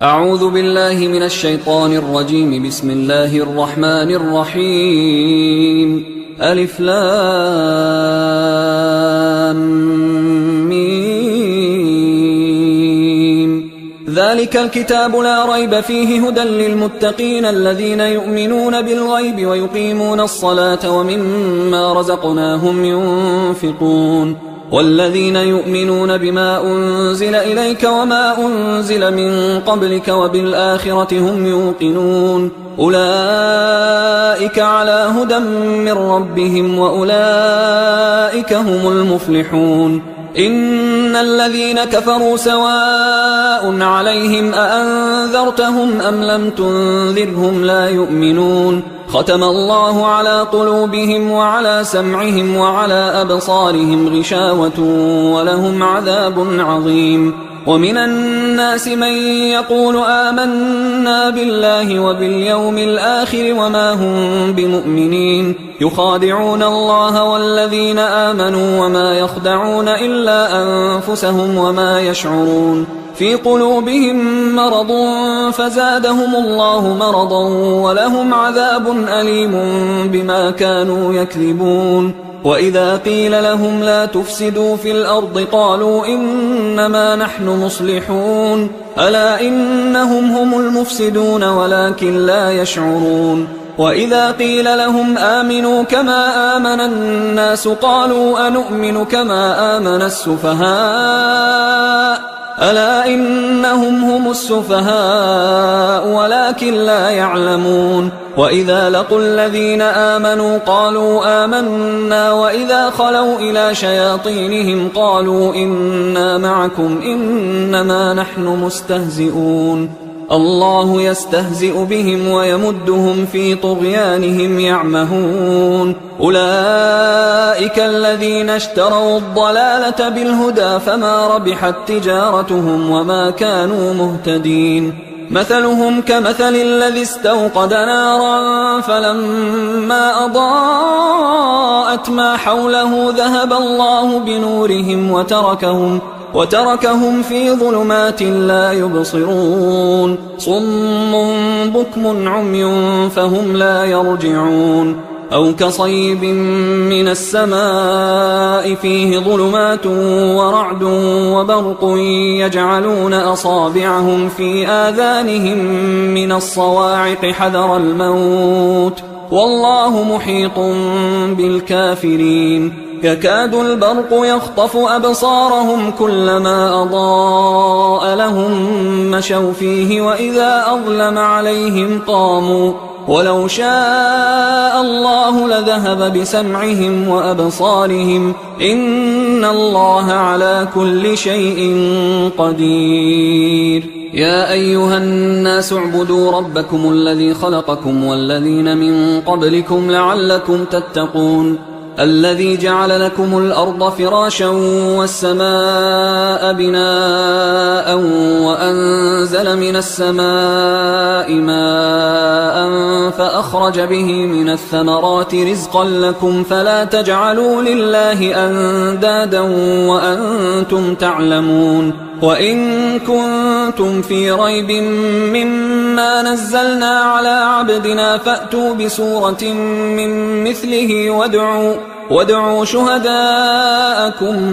أعوذ بالله من الشيطان الرجيم. بسم الله الرحمن الرحيم. ألف لام ميم. ذلك الكتاب لا ريب فيه هدى للمتقين الذين يؤمنون بالغيب ويقيمون الصلاة ومما رزقناهم ينفقون والذين يؤمنون بما أنزل إليك وما أنزل من قبلك وبالآخرة هم يوقنون أولئك على هدى من ربهم وأولئك هم المفلحون. إن الذين كفروا سواء عليهم أأنذرتهم أم لم تنذرهم لا يؤمنون. ختم الله على قلوبهم وعلى سمعهم وعلى أبصارهم غشاوة ولهم عذاب عظيم. ومن الناس من يقول آمنا بالله وباليوم الآخر وما هم بمؤمنين يخادعون الله والذين آمنوا وما يخدعون إلا أنفسهم وما يشعرون. في قلوبهم مرض فزادهم الله مرضا ولهم عذاب أليم بما كانوا يكذبون. وإذا قيل لهم لا تفسدوا في الأرض قالوا إنما نحن مصلحون ألا إنهم هم المفسدون ولكن لا يشعرون. وإذا قيل لهم آمنوا كما آمن الناس قالوا أنؤمن كما آمن السفهاء ألا إنهم هم السفهاء ولكن لا يعلمون. وإذا لقوا الذين آمنوا قالوا آمنا وإذا خلوا إلى شياطينهم قالوا إنا معكم إنما نحن مستهزئون. الله يستهزئ بهم ويمدهم في طغيانهم يعمهون. أولئك الذين اشتروا الضلالة بالهدى فما ربحت تجارتهم وما كانوا مهتدين. مثلهم كمثل الذي استوقد نارا فلما أضاءت ما حوله ذهب الله بنورهم وتركهم في ظلمات لا يبصرون. صم بكم عمي فهم لا يرجعون. أو كصيب من السماء فيه ظلمات ورعد وبرق يجعلون أصابعهم في آذانهم من الصواعق حذر الموت والله محيط بالكافرين. يكاد البرق يخطف أبصارهم كلما أضاء لهم مشوا فيه وإذا أظلم عليهم قاموا ولو شاء الله لذهب بسمعهم وأبصارهم إن الله على كل شيء قدير. يا أيها الناس اعبدوا ربكم الذي خلقكم والذين من قبلكم لعلكم تتقون الذي جعل لكم الأرض فراشا والسماء بناء وأنزل من السماء ماء فأخرج به من الثمرات رزقا لكم فلا تجعلوا لله أندادا وأنتم تعلمون. وإن كنتم في ريب مما نزلنا على عبدنا فأتوا بسورة من مثله وادعوا شهداءكم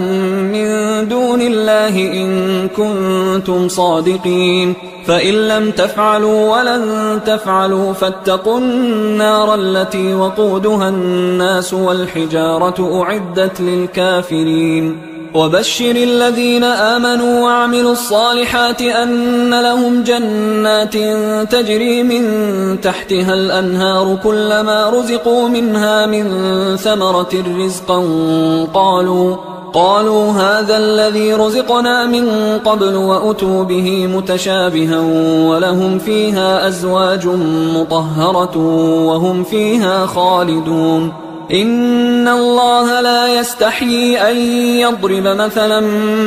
من دون الله إن كنتم صادقين فإن لم تفعلوا ولن تفعلوا فاتقوا النار التي وقودها الناس والحجارة أعدت للكافرين. وبشر الذين آمنوا وعملوا الصالحات أن لهم جنات تجري من تحتها الأنهار كلما رزقوا منها من ثمرة رزقا قالوا هذا الذي رزقنا من قبل وأتوا به متشابها ولهم فيها أزواج مطهرة وهم فيها خالدون. إن الله لا يستحيي أن يضرب مثلا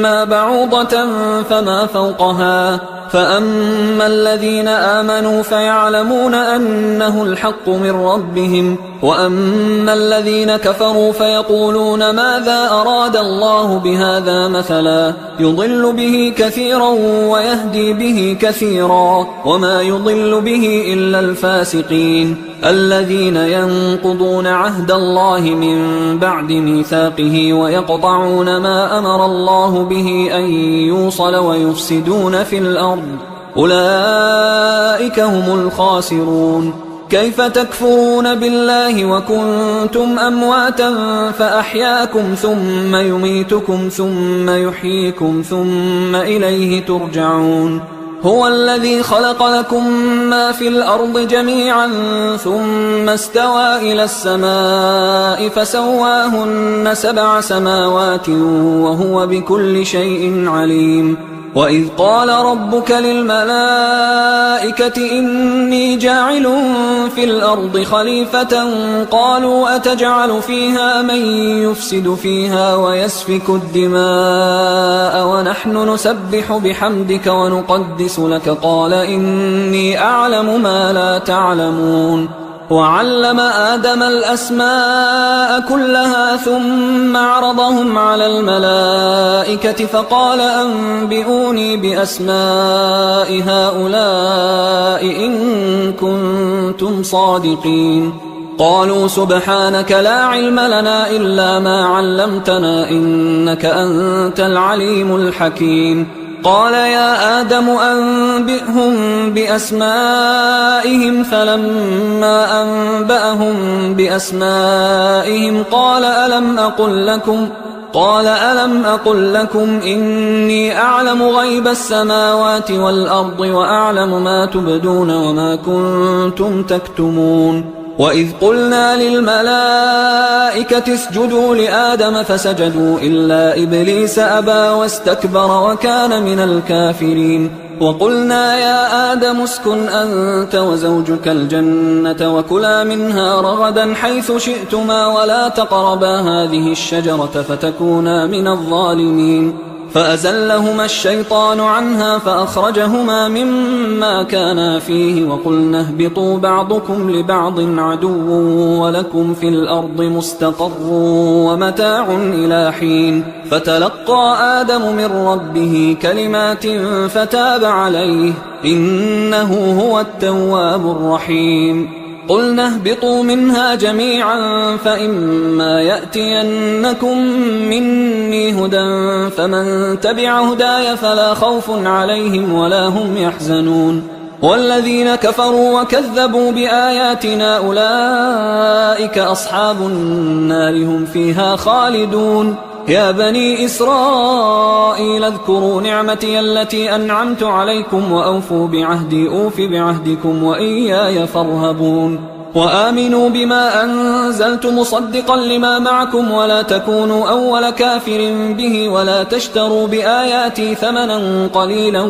ما بعوضة فما فوقها فأما الذين آمنوا فيعلمون أنه الحق من ربهم وأما الذين كفروا فيقولون ماذا أراد الله بهذا مثلا يضل به كثيرا ويهدي به كثيرا وما يضل به إلا الفاسقين الذين ينقضون عهد الله من بعد ميثاقه ويقطعون ما أمر الله به أن يوصل ويفسدون في الأرض أولئك هم الخاسرون. كيف تكفرون بالله وكنتم أمواتا فأحياكم ثم يميتكم ثم يحييكم ثم إليه ترجعون. هو الذي خلق لكم ما في الأرض جميعا ثم استوى إلى السماء فسواهن 7 سماوات وهو بكل شيء عليم. وإذ قال ربك للملائكة إني جاعل في الأرض خليفة قالوا أتجعل فيها من يفسد فيها ويسفك الدماء ونحن نسبح بحمدك ونقدس لك قال إني أعلم ما لا تعلمون. وعلم آدم الأسماء كلها ثم عرضهم على الملائكة فقال أنبئوني بأسماء هؤلاء إن كنتم صادقين. قالوا سبحانك لا علم لنا إلا ما علمتنا إنك أنت العليم الحكيم. قال يا آدم أنبئهم بأسمائهم فلما أنبأهم بأسمائهم قال ألم أقل لكم إني أعلم غيب السماوات والأرض وأعلم ما تبدون وما كنتم تكتمون. وإذ قلنا للملائكة اسجدوا لآدم فسجدوا إلا إبليس أبى واستكبر وكان من الكافرين. وقلنا يا آدم اسكن أنت وزوجك الجنة وكلا منها رغدا حيث شئتما ولا تقربا هذه الشجرة فتكونا من الظالمين. فأزلهما الشيطان عنها فأخرجهما مما كانا فيه وقلنا اهبطوا بعضكم لبعض عدو ولكم في الأرض مستقر ومتاع إلى حين. فتلقى آدم من ربه كلمات فتاب عليه إنه هو التواب الرحيم. قلنا اهبطوا منها جميعا فإما يأتينكم مني هدى فمن تبع هداي فلا خوف عليهم ولا هم يحزنون. والذين كفروا وكذبوا بآياتنا أولئك أصحاب النار هم فيها خالدون. يا بني إسرائيل اذكروا نعمتي التي أنعمت عليكم وأوفوا بعهدي أوف بعهدكم وإياي فارهبون. وآمنوا بما أنزلت مصدقا لما معكم ولا تكونوا أول كافر به ولا تشتروا بآياتي ثمنا قليلا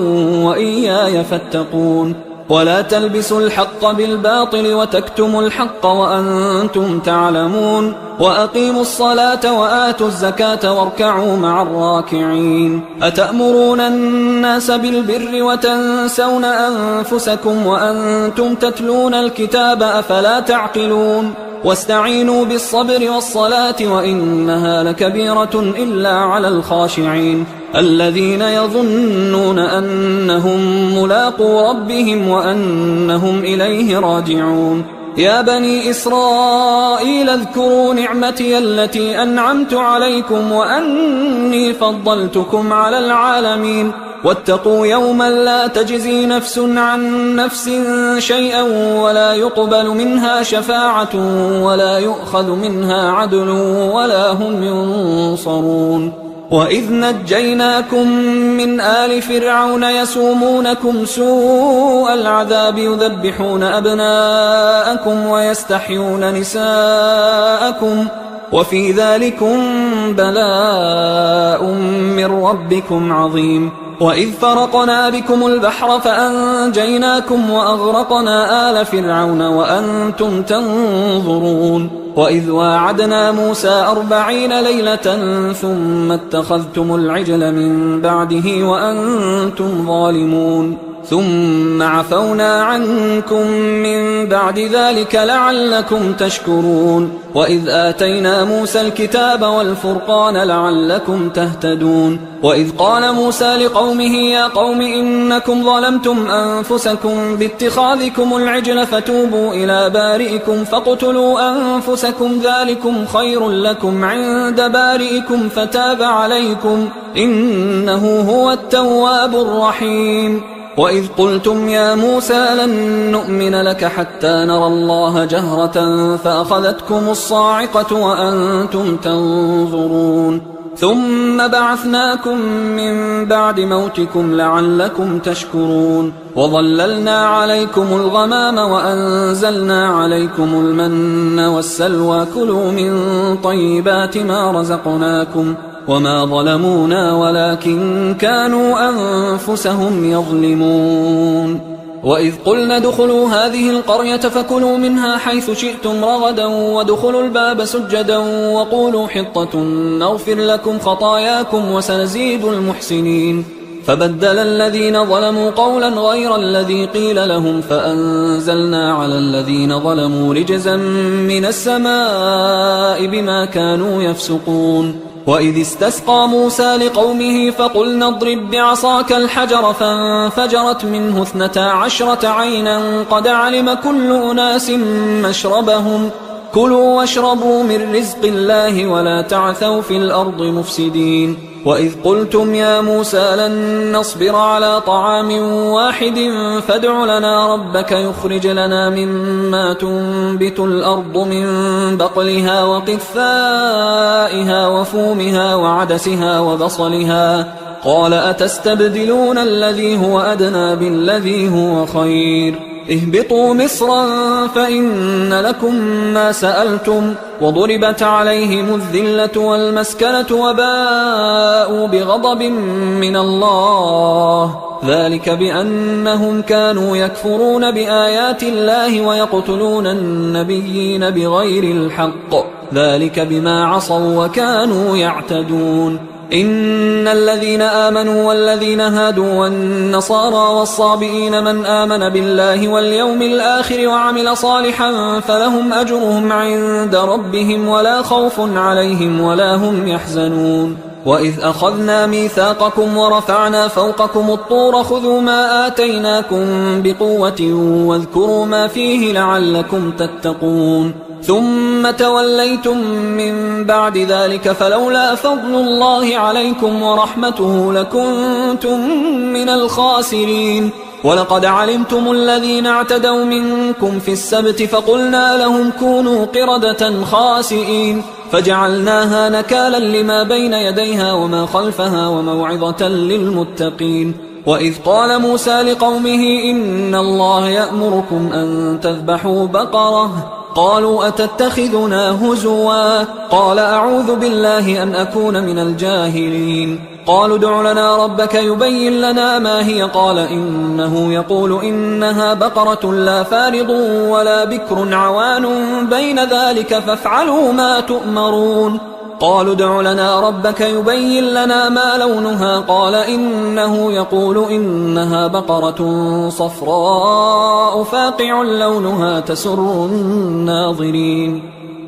وإياي فاتقون. ولا تلبسوا الحق بالباطل وتكتموا الحق وأنتم تعلمون. وأقيموا الصلاة وآتوا الزكاة واركعوا مع الراكعين. أتأمرون الناس بالبر وتنسون أنفسكم وأنتم تتلون الكتاب أفلا تعقلون. واستعينوا بالصبر والصلاة وإنها لكبيرة إلا على الخاشعين الذين يظنون أنهم ملاقو ربهم وأنهم إليه راجعون. يا بني إسرائيل اذكروا نعمتي التي أنعمت عليكم وأني فضلتكم على العالمين. واتقوا يوما لا تجزي نفس عن نفس شيئا ولا يقبل منها شفاعة ولا يؤخذ منها عدل ولا هم ينصرون. وإذ نجيناكم من آل فرعون يسومونكم سوء العذاب يذبحون أبناءكم ويستحيون نساءكم وفي ذلكم بلاء من ربكم عظيم. وإذ فرقنا بكم البحر فأنجيناكم وأغرقنا آل فرعون وأنتم تنظرون. وإذ واعدنا موسى 40 ليلة ثم اتخذتم العجل من بعده وأنتم ظالمون. ثم عفونا عنكم من بعد ذلك لعلكم تشكرون وإذ آتينا موسى الكتاب والفرقان لعلكم تهتدون وإذ قال موسى لقومه يا قوم إنكم ظلمتم أنفسكم باتخاذكم العجل فتوبوا إلى بارئكم فاقتلوا أنفسكم ذلكم خير لكم عند بارئكم فتاب عليكم إنه هو التواب الرحيم وإذ قلتم يا موسى لن نؤمن لك حتى نرى الله جهرة فأخذتكم الصاعقة وأنتم تنظرون ثم بعثناكم من بعد موتكم لعلكم تشكرون وظللنا عليكم الغمام وأنزلنا عليكم المن والسلوى كلوا من طيبات ما رزقناكم وما ظلمونا ولكن كانوا أنفسهم يظلمون وإذ قلنا ادخلوا هذه القرية فكلوا منها حيث شئتم رغدا وادخلوا الباب سجدا وقولوا حطة نغفر لكم خطاياكم وسنزيد المحسنين فبدل الذين ظلموا قولا غير الذي قيل لهم فأنزلنا على الذين ظلموا رجزا من السماء بما كانوا يفسقون وإذ استسقى موسى لقومه فقلنا اضرب بعصاك الحجر فانفجرت منه 12 عينا قد علم كل أناس مشربهم كلوا واشربوا من رزق الله ولا تعثوا في الأرض مفسدين وإذ قلتم يا موسى لن نصبر على طعام واحد فادع لنا ربك يخرج لنا مما تنبت الأرض من بقلها وقثائها وفومها وعدسها وبصلها قال أتستبدلون الذي هو أدنى بالذي هو خير اهبطوا مصرا فإن لكم ما سألتم وضربت عليهم الذلة والمسكنة وباءوا بغضب من الله ذلك بأنهم كانوا يكفرون بآيات الله ويقتلون النبيين بغير الحق ذلك بما عصوا وكانوا يعتدون إن الذين آمنوا والذين هادوا والنصارى والصابئين من آمن بالله واليوم الآخر وعمل صالحا فلهم أجرهم عند ربهم ولا خوف عليهم ولا هم يحزنون وإذ أخذنا ميثاقكم ورفعنا فوقكم الطور خذوا ما آتيناكم بقوة واذكروا ما فيه لعلكم تتقون ثم توليتم من بعد ذلك فلولا فضل الله عليكم ورحمته لكنتم من الخاسرين ولقد علمتم الذين اعتدوا منكم في السبت فقلنا لهم كونوا قردة خاسئين فجعلناها نكالا لما بين يديها وما خلفها وموعظة للمتقين وإذ قال موسى لقومه إن الله يأمركم أن تذبحوا بقرة قالوا أتتخذنا هزوا قال أعوذ بالله أن أكون من الجاهلين قالوا ادع لنا ربك يبين لنا ما هي قال إنه يقول إنها بقرة لا فارض ولا بكر عوان بين ذلك فافعلوا ما تؤمرون قالوا ادع لنا ربك يبين لنا ما لونها قال إنه يقول إنها بقرة صفراء فاقع لونها تسر الناظرين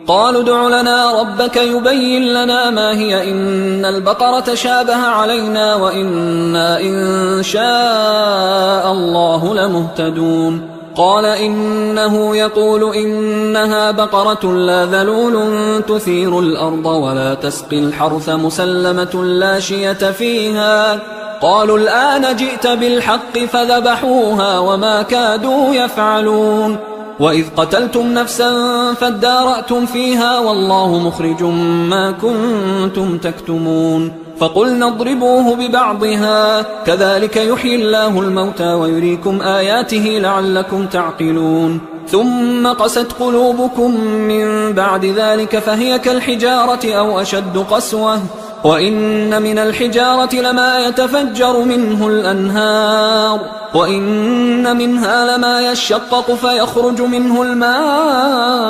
قالوا ادع لنا ربك يبين لنا ما هي إن البقرة شابه علينا وإنا إن شاء الله لمهتدون قال إنه يقول إنها بقرة لا ذلول تثير الأرض ولا تسقي الحرث مسلمة لا شية فيها قالوا الآن جئت بالحق فذبحوها وما كادوا يفعلون وإذ قتلتم نفسا فادارأتم فيها والله مخرج ما كنتم تكتمون فقلنا اضربوه ببعضها كذلك يحيي الله الموتى ويريكم آياته لعلكم تعقلون ثم قست قلوبكم من بعد ذلك فهي كالحجارة أو أشد قسوة وإن من الحجارة لما يتفجر منه الأنهار وإن منها لما يشقق فيخرج منه الماء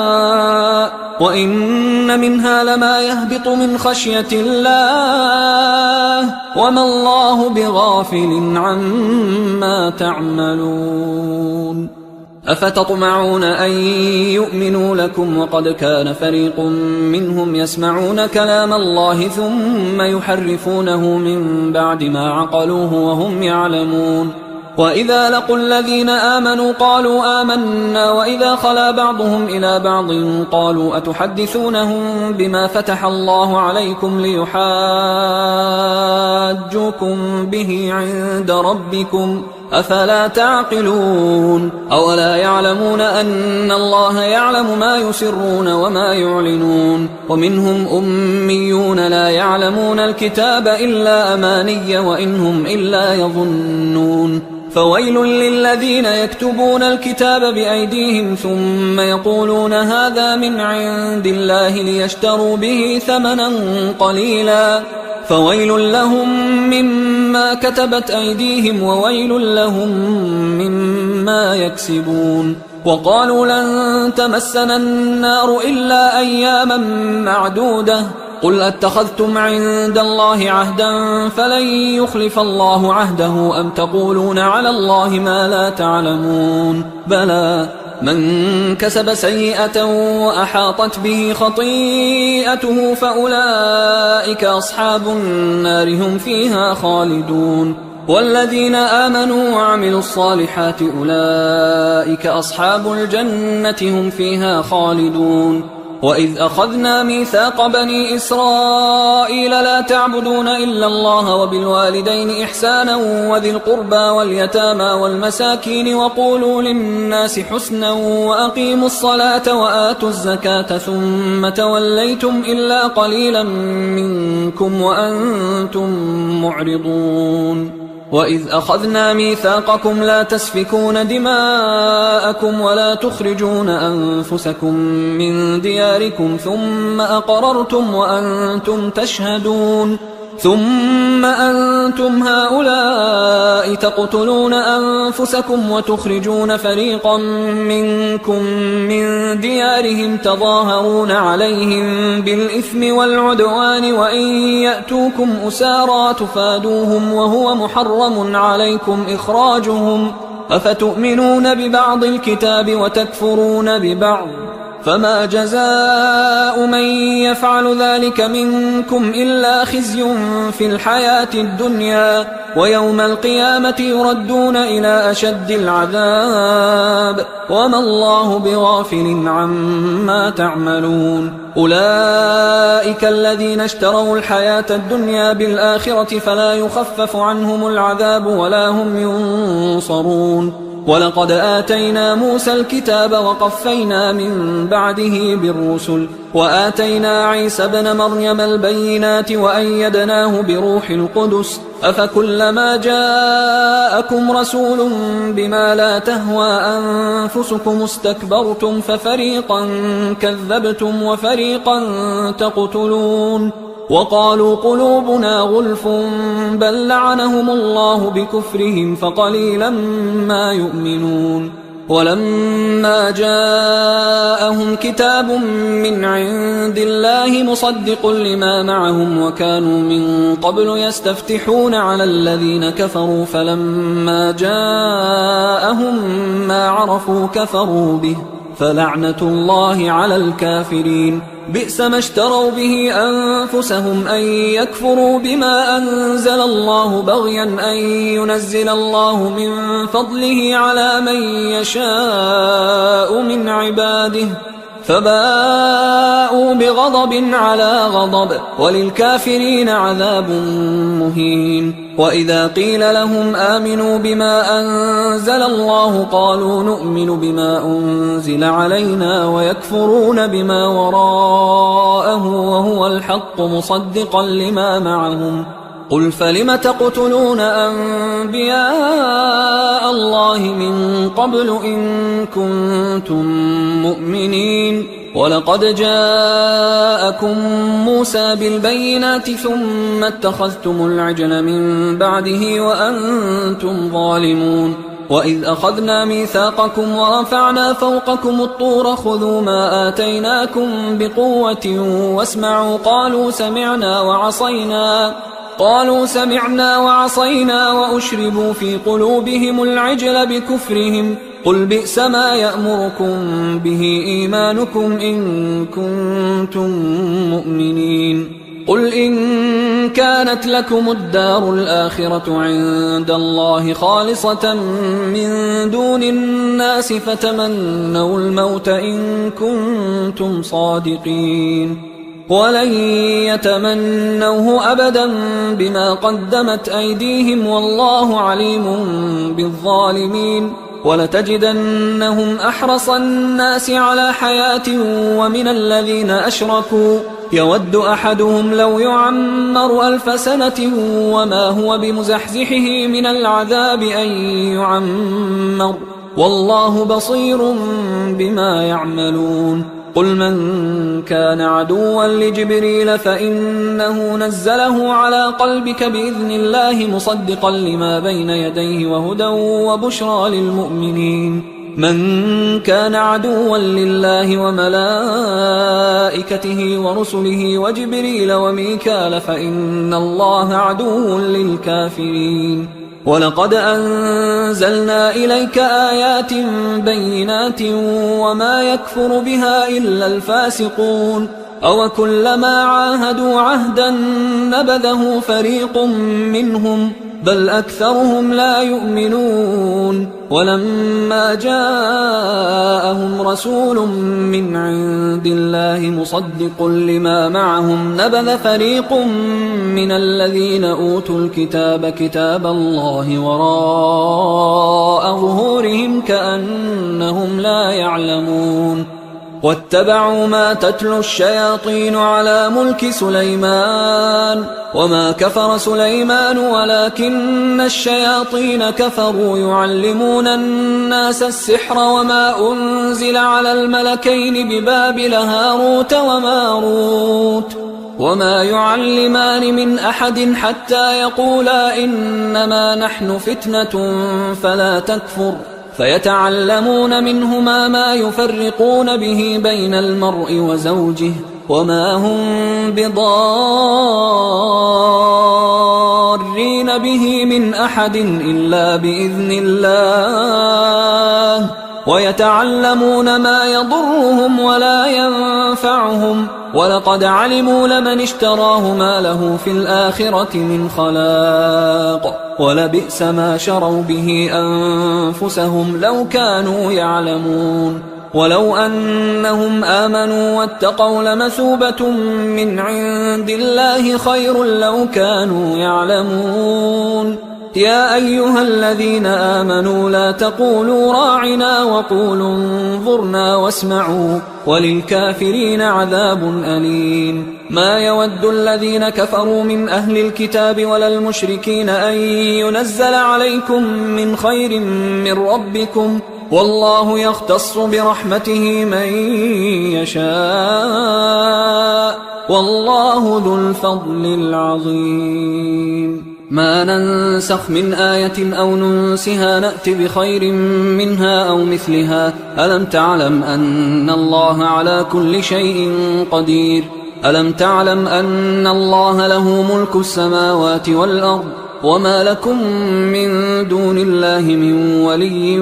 وإن منها لما يهبط من خشية الله وما الله بغافل عما تعملون. أفتطمعون أن يؤمنوا لكم وقد كان فريق منهم يسمعون كلام الله ثم يحرفونه من بعد ما عقلوه وهم يعلمون. وإذا لقوا الذين آمنوا قالوا آمنا وإذا خلا بعضهم إلى بعض قالوا أتحدثونهم بما فتح الله عليكم ليحاجوكم به عند ربكم أفلا تعقلون. أولا يعلمون أن الله يعلم ما يسرون وما يعلنون. ومنهم أميون لا يعلمون الكتاب إلا أماني وإنهم إلا يظنون. فويل للذين يكتبون الكتاب بأيديهم ثم يقولون هذا من عند الله ليشتروا به ثمنا قليلا فويل لهم مما كتبت أيديهم وويل لهم مما يكسبون. وقالوا لن تمسنا النار إلا أياما معدودة قل أتخذتم عند الله عهدا فلن يخلف الله عهده أم تقولون على الله ما لا تعلمون. بلى من كسب سيئة وأحاطت به خطيئته فأولئك أصحاب النار هم فيها خالدون. والذين آمنوا وعملوا الصالحات أولئك أصحاب الجنة هم فيها خالدون. وإذ أخذنا ميثاق بني إسرائيل لا تعبدون إلا الله وبالوالدين إحسانا وذي القربى واليتامى والمساكين وقولوا للناس حسنا وأقيموا الصلاة وآتوا الزكاة ثم توليتم إلا قليلا منكم وأنتم معرضون. وإذ أخذنا ميثاقكم لا تسفكون دماءكم ولا تخرجون أنفسكم من دياركم ثم أقررتم وأنتم تشهدون ثم أنتم هؤلاء تقتلون أنفسكم وتخرجون فريقا منكم من ديارهم تظاهرون عليهم بالإثم والعدوان وإن يأتوكم أسارى تفادوهم وهو محرم عليكم إخراجهم أفتؤمنون ببعض الكتاب وتكفرون ببعض فما جزاء من يفعل ذلك منكم إلا خزي في الحياة الدنيا ويوم القيامة يردون إلى أشد العذاب وما الله بغافل عما تعملون. أولئك الذين اشتروا الحياة الدنيا بالآخرة فلا يخفف عنهم العذاب ولا هم ينصرون. ولقد آتينا موسى الكتاب وقفينا من بعده بالرسل وآتينا عيسى ابن مريم البينات وأيدناه بروح القدس أفكلما جاءكم رسول بما لا تهوى أنفسكم استكبرتم ففريقا كذبتم وفريقا تقتلون. وقالوا قلوبنا غلف بل لعنهم الله بكفرهم فقليلا ما يؤمنون. ولما جاءهم كتاب من عند الله مصدق لما معهم وكانوا من قبل يستفتحون على الذين كفروا فلما جاءهم ما عرفوا كفروا به فلعنة الله على الكافرين. بئس ما اشتروا به أنفسهم أن يكفروا بما أنزل الله بغيا أن ينزل الله من فضله على من يشاء من عباده فباءوا بغضب على غضب وللكافرين عذاب مهين. وإذا قيل لهم آمنوا بما أنزل الله قالوا نؤمن بما أنزل علينا ويكفرون بما وراءه وهو الحق مصدقا لما معهم قل فلم تقتلون أنبياء الله من قبل إن كنتم مؤمنين ولقد جاءكم موسى بالبينات ثم اتخذتم العجل من بعده وأنتم ظالمون وإذ أخذنا ميثاقكم ورفعنا فوقكم الطور خذوا ما آتيناكم بقوة واسمعوا قالوا سمعنا وعصينا وأشربوا في قلوبهم العجل بكفرهم قل بئس ما يأمركم به إيمانكم إن كنتم مؤمنين قل إن كانت لكم الدار الآخرة عند الله خالصة من دون الناس فتمنوا الموت إن كنتم صادقين ولن يتمنوه أبدا بما قدمت أيديهم والله عليم بالظالمين ولتجدنهم أحرص الناس على حياة ومن الذين أشركوا يود أحدهم لو يعمر 1000 سنة وما هو بمزحزحه من العذاب أن يعمر والله بصير بما يعملون قل من كان عدوا لجبريل فإنه نزله على قلبك بإذن الله مصدقا لما بين يديه وهدى وبشرى للمؤمنين من كان عدوا لله وملائكته ورسله وجبريل وميكال فإن الله عدو للكافرين ولقد أنزلنا إليك آيات بينات وما يكفر بها إلا الفاسقون أوكلما عاهدوا عهدا نبذه فريق منهم بل أكثرهم لا يؤمنون ولما جاءهم رسول من عند الله مصدق لما معهم نبذ فريق من الذين أوتوا الكتاب كتاب الله وراء ظهورهم كأنهم لا يعلمون واتبعوا ما تتلو الشياطين على ملك سليمان وما كفر سليمان ولكن الشياطين كفروا يعلمون الناس السحر وما أنزل على الملكين ببابل هاروت وماروت وما يعلمان من أحد حتى يقولا إنما نحن فتنة فلا تكفر فيتعلمون منهما ما يفرقون به بين المرء وزوجه وما هم بضارين به من أحد إلا بإذن الله ويتعلمون ما يضرهم ولا ينفعهم ولقد علموا لمن اشتراه ما له في الآخرة من خلاق ولبئس ما شروا به أنفسهم لو كانوا يعلمون ولو أنهم آمنوا واتقوا لمثوبة من عند الله خير لو كانوا يعلمون يا أيها الذين آمنوا لا تقولوا راعنا وقولوا انظرنا واسمعوا وللكافرين عذاب أليم ما يود الذين كفروا من أهل الكتاب ولا المشركين أن ينزل عليكم من خير من ربكم والله يختص برحمته من يشاء والله ذو الفضل العظيم ما ننسخ من آية أو ننسها نأت بخير منها أو مثلها ألم تعلم أن الله على كل شيء قدير ألم تعلم أن الله له ملك السماوات والأرض وما لكم من دون الله من ولي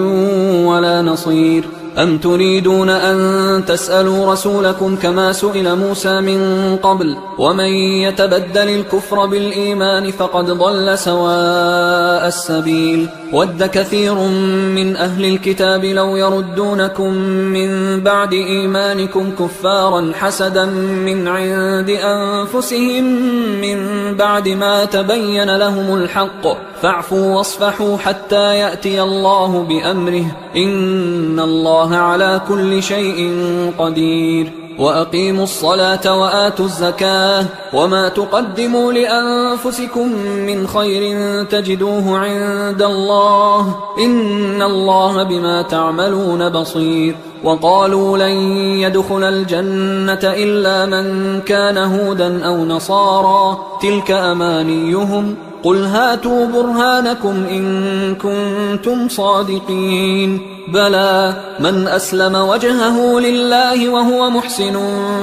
ولا نصير أم تريدون أن تسألوا رسولكم كما سئل موسى من قبل ومن يتبدل الكفر بالإيمان فقد ضل سواء السبيل ود كثير من أهل الكتاب لو يردونكم من بعد إيمانكم كفارا حسدا من عند أنفسهم من بعد ما تبين لهم الحق فاعفوا واصفحوا حتى يأتي الله بأمره إن الله على كل شيء قدير وأقيموا الصلاة وآتوا الزكاة وما تقدموا لأنفسكم من خير تجدوه عند الله إن الله بما تعملون بصير وقالوا لن يدخل الجنة إلا من كان هودا أو نصارى تلك أمانيهم قل هاتوا برهانكم إن كنتم صادقين بلى من أسلم وجهه لله وهو محسن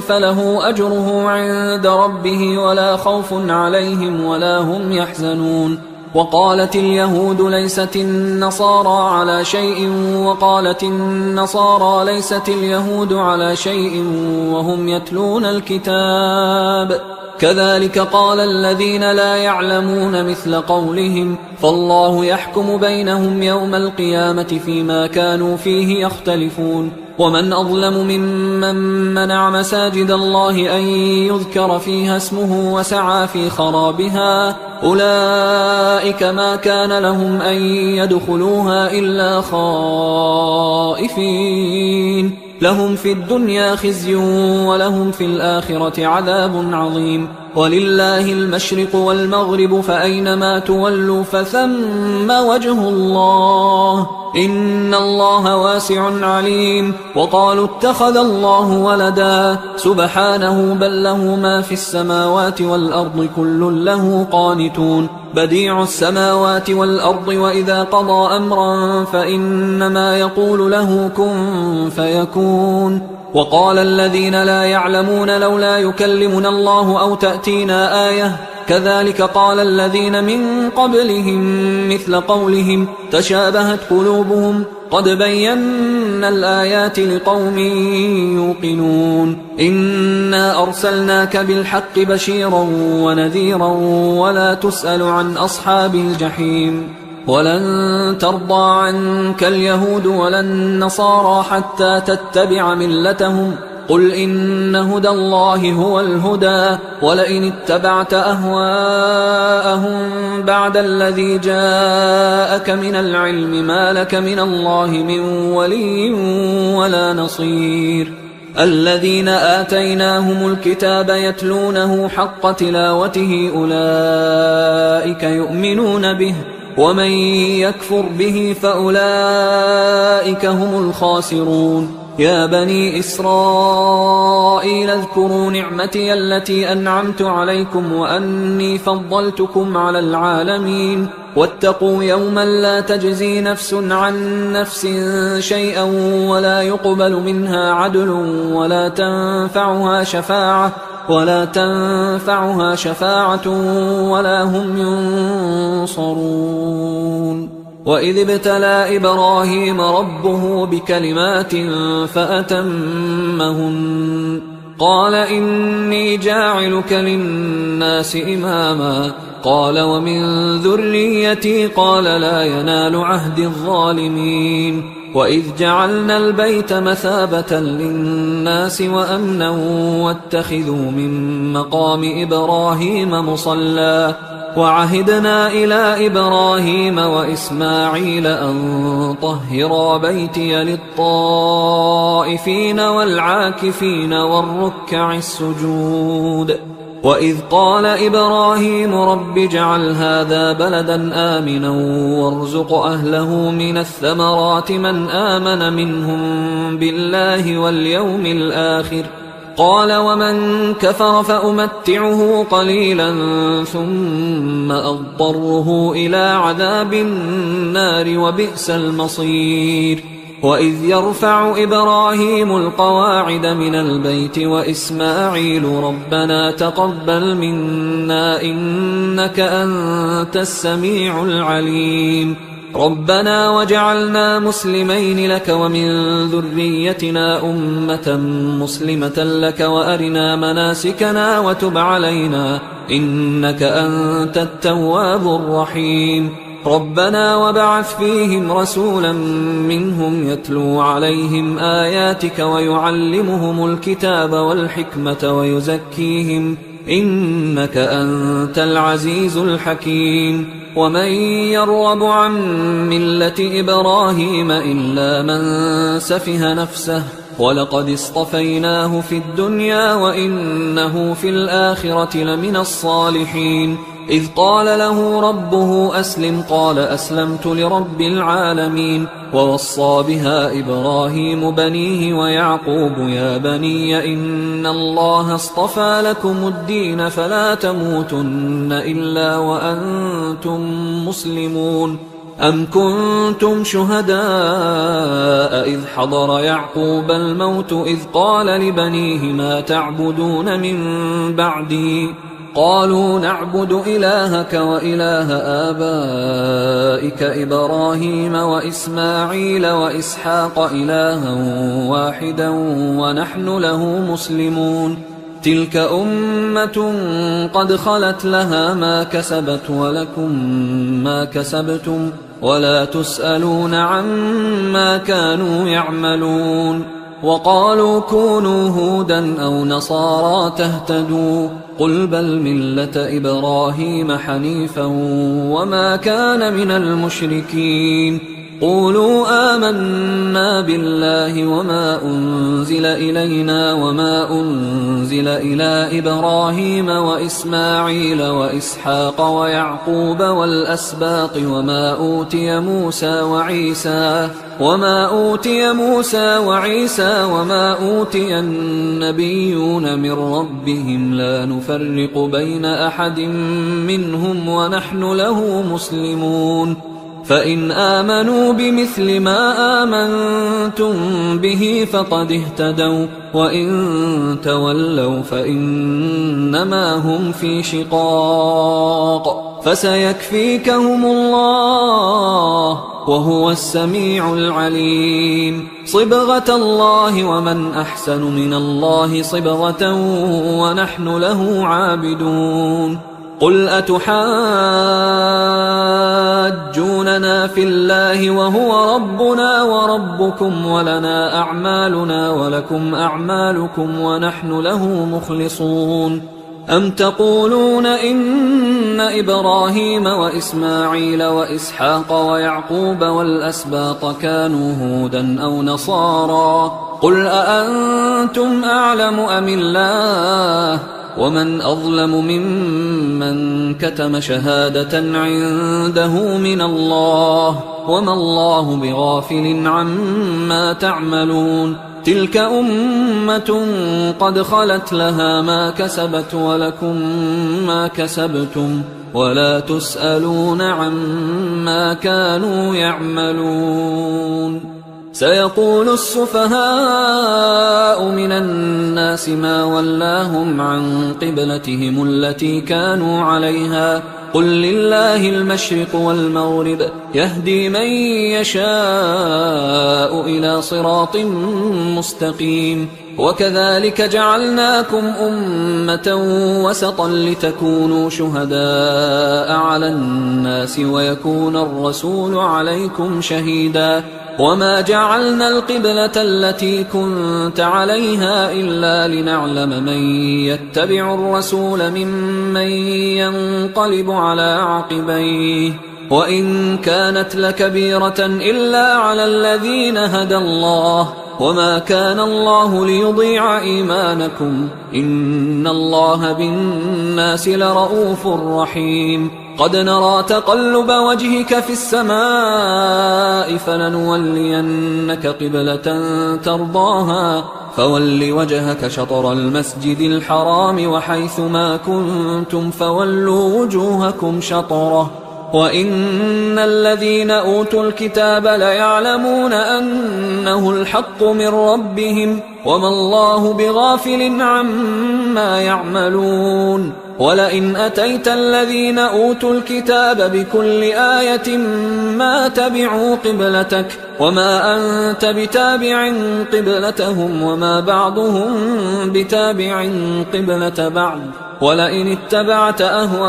فله أجره عند ربه ولا خوف عليهم ولا هم يحزنون وقالت اليهود ليست النصارى على شيء وقالت النصارى ليست اليهود على شيء وهم يتلون الكتاب كذلك قال الذين لا يعلمون مثل قولهم فالله يحكم بينهم يوم القيامة فيما كانوا فيه يختلفون ومن أظلم ممن منع مساجد الله أن يذكر فيها اسمه وسعى في خرابها أولئك ما كان لهم أن يدخلوها إلا خائفين لهم في الدنيا خزي ولهم في الآخرة عذاب عظيم ولله المشرق والمغرب فأينما تولوا فثم وجه الله إن الله واسع عليم وقالوا اتخذ الله ولدا سبحانه بل له ما في السماوات والأرض كل له قانتون بديع السماوات والأرض وإذا قضى أمرا فإنما يقول له كن فيكون وقال الذين لا يعلمون لولا يكلمنا الله أو تأتينا آية كذلك قال الذين من قبلهم مثل قولهم تشابهت قلوبهم قد بينا الآيات لقوم يوقنون إنا أرسلناك بالحق بشيرا ونذيرا ولا تسأل عن أصحاب الجحيم ولن ترضى عنك اليهود ولا النصارى حتى تتبع ملتهم قل إن هدى الله هو الهدى ولئن اتبعت أهواءهم بعد الذي جاءك من العلم ما لك من الله من ولي ولا نصير الذين آتيناهم الكتاب يتلونه حق تلاوته أولئك يؤمنون به ومن يكفر به فأولئك هم الخاسرون يا بني إسرائيل اذكروا نعمتي التي أنعمت عليكم وأني فضلتكم على العالمين واتقوا يوما لا تجزي نفس عن نفس شيئا ولا يقبل منها عدل ولا تنفعها شفاعة ولا هم ينصرون وإذ ابتلى إبراهيم ربه بكلمات فأتمهن قال إني جاعلك للناس إماما قال ومن ذريتي قال لا ينال عهد الظالمين وإذ جعلنا البيت مثابة للناس وأمنا واتخذوا من مقام إبراهيم مصلى وعهدنا إلى إبراهيم وإسماعيل أن طهرا بيتي للطائفين والعاكفين والركع السجود وإذ قال إبراهيم رب اجعل هذا بلدا آمنا وارزق أهله من الثمرات من آمن منهم بالله واليوم الآخر قال ومن كفر فأمتعه قليلا ثم أضطره إلى عذاب النار وبئس المصير وإذ يرفع إبراهيم القواعد من البيت وإسماعيل ربنا تقبل منا إنك أنت السميع العليم ربنا وجعلنا مسلمين لك ومن ذريتنا أمة مسلمة لك وأرنا مناسكنا وتب علينا إنك أنت التواب الرحيم ربنا وبعث فيهم رسولا منهم يتلو عليهم آياتك ويعلمهم الكتاب والحكمة ويزكيهم إنك أنت العزيز الحكيم ومن يرغب عن ملة إبراهيم إلا من سفه نفسه ولقد اصطفيناه في الدنيا وإنه في الآخرة لمن الصالحين إذ قال له ربه أسلم قال أسلمت لرب العالمين. ووصى بها إبراهيم بنيه ويعقوب يا بني إن الله اصطفى لكم الدين فلا تموتن إلا وأنتم مسلمون. أم كنتم شهداء إذ حضر يعقوب الموت إذ قال لبنيه ما تعبدون من بعدي قالوا نعبد إلهك وإله آبائك إبراهيم وإسماعيل وإسحاق إلها واحدا ونحن له مسلمون. تلك أمة قد خلت لها ما كسبت ولكم ما كسبتم ولا تسألون عما كانوا يعملون. وقالوا كونوا هودا أو نصارى تهتدوا قل بل ملة إبراهيم حنيفا وما كان من المشركين. قولوا آمنا بالله وما أنزل إلينا وما أنزل إلى إبراهيم وإسماعيل وإسحاق ويعقوب والأسباط وما أوتي موسى وعيسى وما أوتي النبيون من ربهم لا نفرق بين أحد منهم ونحن له مسلمون. فإن آمنوا بمثل ما آمنتم به فقد اهتدوا وإن تولوا فإنما هم في شقاق فسيكفيكهم الله وهو السميع العليم. صبغة الله ومن أحسن من الله صبغة ونحن له عابدون. قل أتحاجوننا في الله وهو ربنا وربكم ولنا أعمالنا ولكم أعمالكم ونحن له مخلصون. أم تقولون إن إبراهيم وإسماعيل وإسحاق ويعقوب والأسباط كانوا هودا أو نصارى قل أأنتم أعلم أم الله ومن أظلم ممن كتم شهادة عنده من الله وما الله بغافل عما تعملون. تلك أمة قد خلت لها ما كسبت ولكم ما كسبتم ولا تسألون عما كانوا يعملون. سيقول السفهاء من الناس ما ولاهم عن قبلتهم التي كانوا عليها قل لله المشرق والمغرب يهدي من يشاء إلى صراط مستقيم. وكذلك جعلناكم أمة وسطا لتكونوا شهداء على الناس ويكون الرسول عليكم شهيدا. وما جعلنا القبلة التي كنت عليها إلا لنعلم من يتبع الرسول ممن ينقلب على عقبيه وإن كانت لكبيرة إلا على الذين هدى الله وما كان الله ليضيع إيمانكم إن الله بالناس لرؤوف رحيم. قد نرى تقلب وجهك في السماء فلنولينك قبلة ترضاها فول وجهك شطر المسجد الحرام وحيث ما كنتم فولوا وجوهكم شطره وإن الذين أوتوا الكتاب ليعلمون أنه الحق من ربهم وما الله بغافل عما يعملون. ولئن أتيت الذين أوتوا الكتاب بكل آية ما تبعوا قبلتك وما أنت بتابع قبلتهم وما بعضهم بتابع قبلة بعض ولئن اتبعت أهواءهم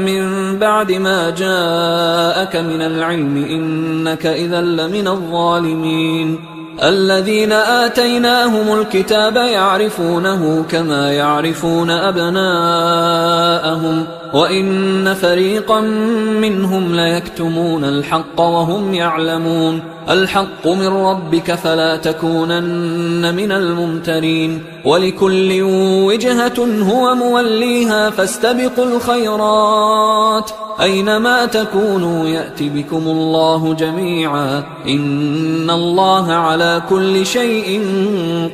من بعد ما جاءك من العلم إنك إذا لمن الظالمين. الذين آتيناهم الكتاب يعرفونه كما يعرفون أبناءهم وإن فريقا منهم ليكتمون الحق وهم يعلمون الحق من ربك فلا تكونن من الممترين ولكل وجهة هو موليها فاستبقوا الخيرات أينما تكونوا يأت بكم الله جميعا إن الله على كل شيء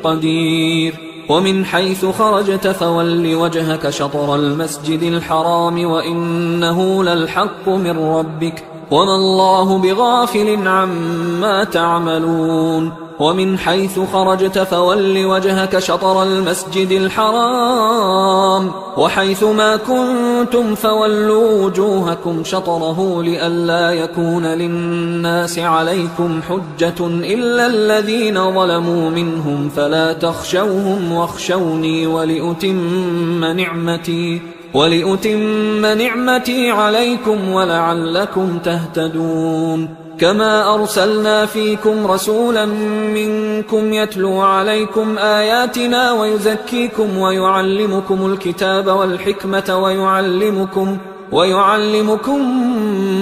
قدير ومن حيث خرجت فول وجهك شطر المسجد الحرام وإنه للحق من ربك وما الله بغافل عما تعملون ومن حيث خرجت فول وجهك شطر المسجد الحرام وحيث ما كنتم فولوا وجوهكم شطره لئلا يكون للناس عليكم حجة إلا الذين ظلموا منهم فلا تخشوهم واخشوني ولأتم نعمتي عليكم ولعلكم تهتدون كما أرسلنا فيكم رسولا منكم يتلو عليكم آياتنا ويزكيكم ويعلمكم الكتاب والحكمة ويعلمكم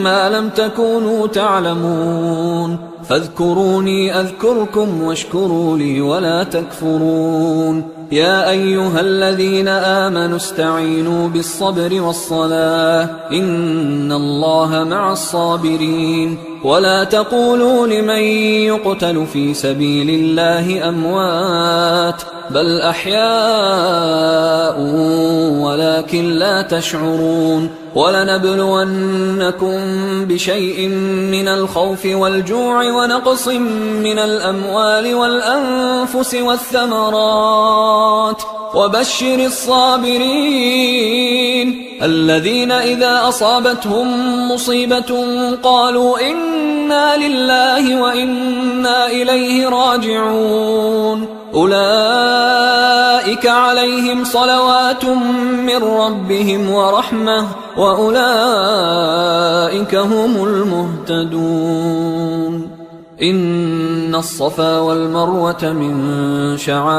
ما لم تكونوا تعلمون فاذكروني أذكركم واشكروا لي ولا تكفرون يا أيها الذين آمنوا استعينوا بالصبر والصلاة إن الله مع الصابرين ولا تقولوا لمن يقتل في سبيل الله أموات بل أحياء ولكن لا تشعرون ولنبلونكم بشيء من الخوف والجوع ونقص من الأموال والأنفس والثمرات وبشر الصابرين الذين إذا أصابتهم مصيبة قالوا إنا لله وإنا إليه راجعون أولئك عليهم صلوات من ربهم ورحمة وأولئك هم المهتدون إن الصفا والمروة من شعائر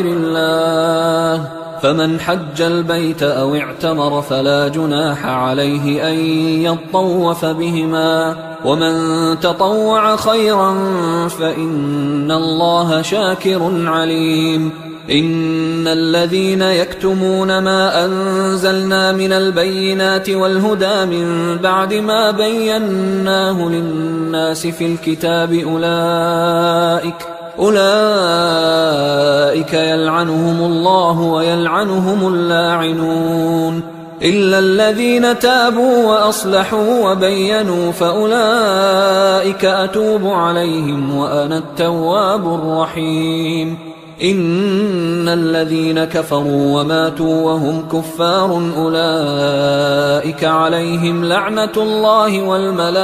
الله فمن حج البيت أو اعتمر فلا جناح عليه أن يطوف بهما ومن تطوع خيرا فإن الله شاكر عليم إن الذين يكتمون ما أنزلنا من البينات والهدى من بعد ما بيناه للناس في الكتاب أولئك يلعنهم الله ويلعنهم اللاعنون إلا الذين تابوا وأصلحوا وبينوا فأولئك أتوب عليهم وأنا التواب الرحيم إن الذين كفروا وماتوا وهم كفار أولئك عليهم لعنة الله والملائكة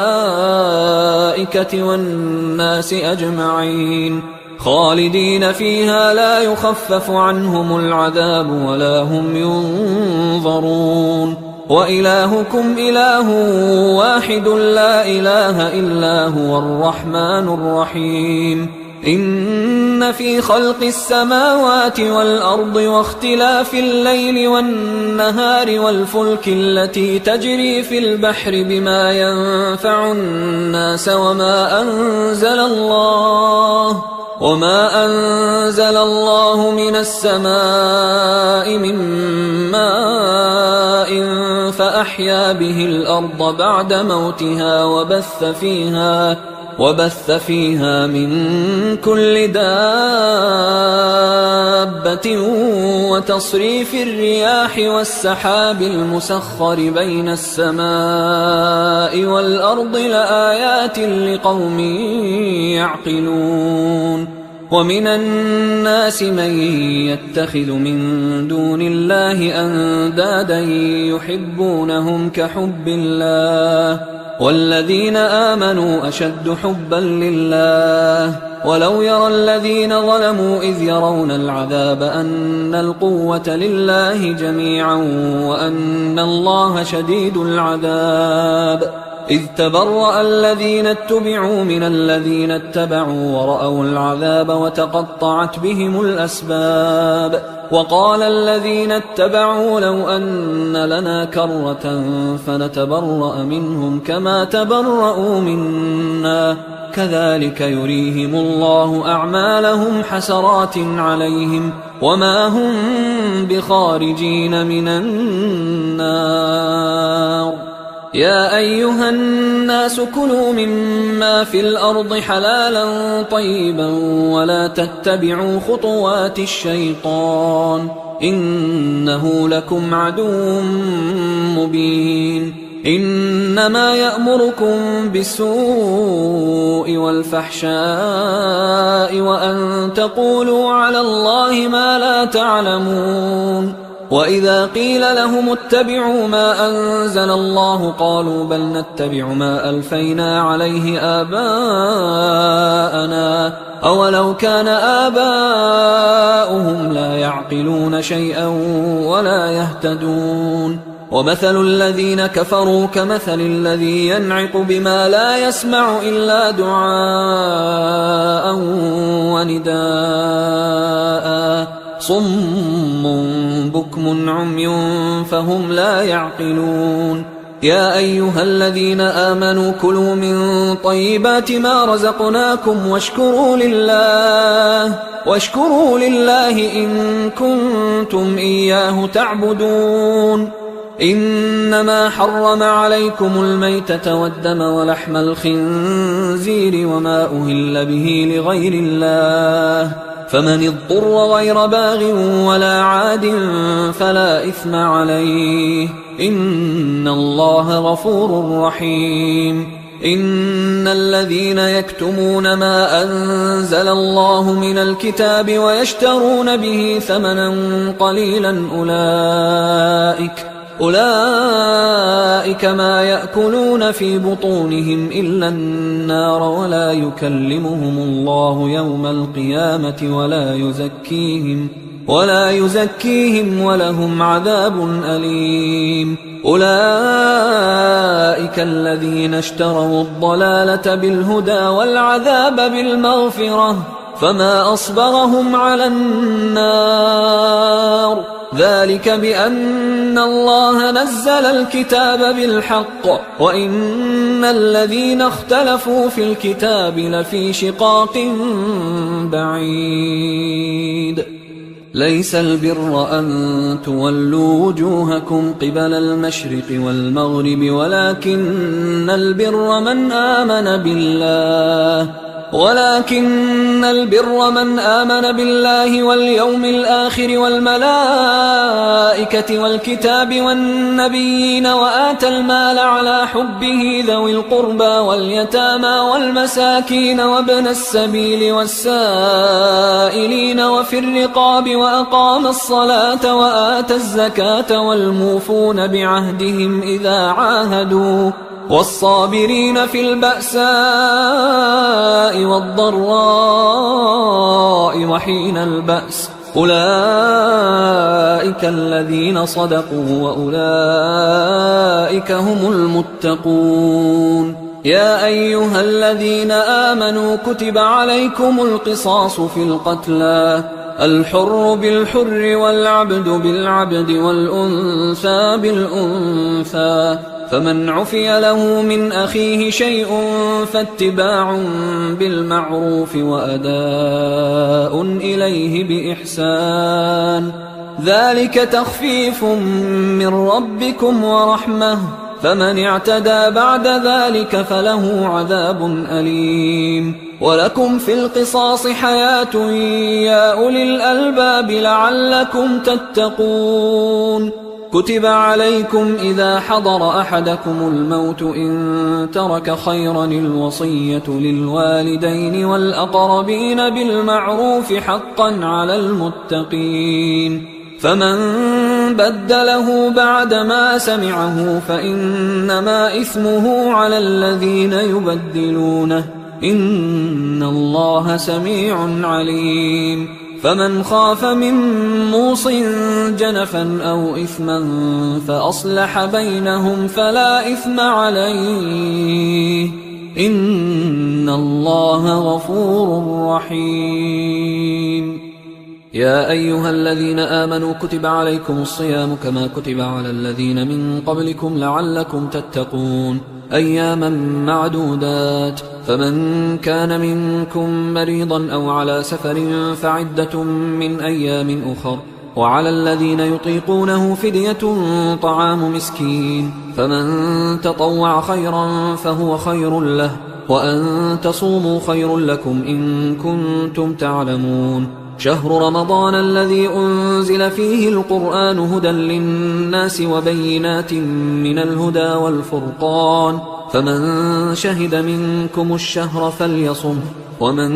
والناس أجمعين خالدين فيها لا يخفف عنهم العذاب ولا هم ينظرون وإلهكم إله واحد لا إله إلا هو الرحمن الرحيم إن في خلق السماوات والأرض واختلاف الليل والنهار والفلك التي تجري في البحر بما ينفع الناس وما أنزل الله من السماء من ماء فأحيا به الأرض بعد موتها وبث فيها من كل دابة وتصريف الرياح والسحاب المسخر بين السماء والأرض لآيات لقوم يعقلون ومن الناس من يتخذ من دون الله أندادا يحبونهم كحب الله والذين آمنوا أشد حبا لله ولو يرى الذين ظلموا إذ يرون العذاب أن القوة لله جميعا وأن الله شديد العذاب إذ تبرأ الذين اتبعوا من الذين اتبعوا ورأوا العذاب وتقطعت بهم الأسباب وقال الذين اتبعوا لو أن لنا كرة فنتبرأ منهم كما تبرأوا منا كذلك يريهم الله أعمالهم حسرات عليهم وما هم بخارجين من النار. يا أيها الناس كلوا مما في الأرض حلالا طيبا ولا تتبعوا خطوات الشيطان إنه لكم عدو مبين. إنما يأمركم بالسوء والفحشاء وأن تقولوا على الله ما لا تعلمون. وإذا قيل لهم اتبعوا ما أنزل الله قالوا بل نتبع ما ألفينا عليه آباءنا أولو كان آباؤهم لا يعقلون شيئا ولا يهتدون. ومثل الذين كفروا كمثل الذي ينعق بما لا يسمع إلا دعاء ونداء صم بكم عمي فهم لا يعقلون. يا أيها الذين آمنوا كلوا من طيبات ما رزقناكم واشكروا لله إن كنتم إياه تعبدون. إنما حرم عليكم الميتة والدم ولحم الخنزير وما أهل به لغير الله فمن اضطر غير باغ ولا عاد فلا إثم عليه إن الله غفور رحيم. إن الذين يكتمون ما أنزل الله من الكتاب ويشترون به ثمنا قليلا أولئك ما يأكلون في بطونهم إلا النار ولا يكلمهم الله يوم القيامة ولا يزكيهم ولهم عذاب أليم. أولئك الذين اشتروا الضلالة بالهدى والعذاب بالمغفرة فما أصبرهم على النار ذلك بأن الله نزل الكتاب بالحق وإن الذين اختلفوا في الكتاب لفي شقاق بعيد. ليس البر أن تولوا وجوهكم قبل المشرق والمغرب ولكن البر من آمن بالله واليوم الآخر والملائكة والكتاب والنبيين وآتى المال على حبه ذوي القربى واليتامى والمساكين وابن السبيل والسائلين وفي الرقاب وأقام الصلاة وآتى الزكاة والموفون بعهدهم إذا عاهدوا والصابرين في البأساء والضراء وحين البأس أولئك الذين صدقوا وأولئك هم المتقون. يا أيها الذين آمنوا كتب عليكم القصاص في القتلى الحر بالحر والعبد بالعبد والأنثى بالأنثى فمن عفي له من أخيه شيء فاتباع بالمعروف وأداء إليه بإحسان ذلك تخفيف من ربكم ورحمة فمن اعتدى بعد ذلك فله عذاب أليم. ولكم في القصاص حياة يا أولي الألباب لعلكم تتقون. كتب عليكم إذا حضر أحدكم الموت إن ترك خيرا الوصية للوالدين والأقربين بالمعروف حقا على المتقين فمن بدله بعدما سمعه فإنما إثمه على الذين يبدلونه إن الله سميع عليم. فمن خاف من موص جنفا أو إثما فأصلح بينهم فلا إثم عليه إن الله غفور رحيم. يا أيها الذين آمنوا كتب عليكم الصيام كما كتب على الذين من قبلكم لعلكم تتقون أياما معدودات، فمن كان منكم مريضا أو على سفر فعدة من أيام أخر، وعلى الذين يطيقونه فدية طعام مسكين، فمن تطوع خيرا فهو خير له، وأن تصوموا خير لكم إن كنتم تعلمون. شهر رمضان الذي أنزل فيه القرآن هدى للناس وبينات من الهدى والفرقان، فمن شهد منكم الشهر فليصمه، ومن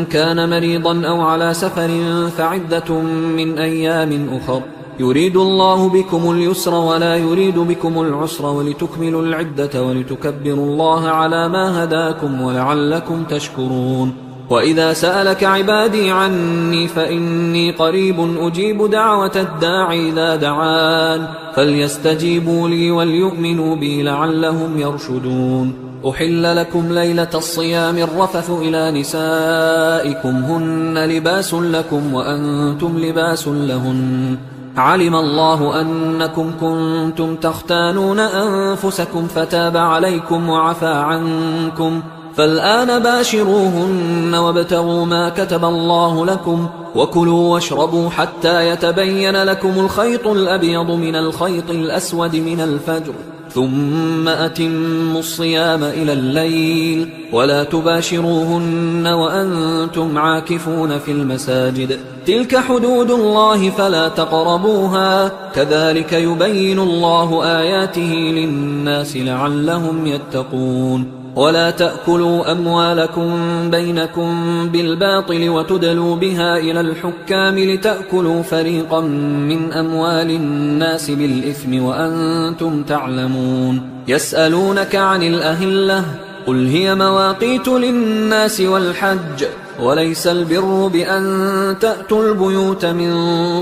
كان مريضا أو على سفر فعدة من أيام أخر، يريد الله بكم اليسر ولا يريد بكم العسر ولتكملوا العدة ولتكبروا الله على ما هداكم ولعلكم تشكرون. وإذا سألك عبادي عني فإني قريب أجيب دعوة الداعي إذا دعان، فليستجيبوا لي وليؤمنوا بي لعلهم يرشدون. أحل لكم ليلة الصيام الرفث إلى نسائكم هن لباس لكم وأنتم لباس لهن، علم الله أنكم كنتم تختانون أنفسكم فتاب عليكم وعفى عنكم، فالآن باشروهن وابتغوا ما كتب الله لكم، وكلوا واشربوا حتى يتبين لكم الخيط الأبيض من الخيط الأسود من الفجر، ثم أتموا الصيام إلى الليل، ولا تباشروهن وأنتم عاكفون في المساجد، تلك حدود الله فلا تقربوها، كذلك يبين الله آياته للناس لعلهم يتقون. ولا تأكلوا أموالكم بينكم بالباطل وتدلوا بها إلى الحكام لتأكلوا فريقا من أموال الناس بالإثم وأنتم تعلمون. يسألونك عن الأهلة قل هي مواقيت للناس والحج، وليس البر بأن تأتوا البيوت من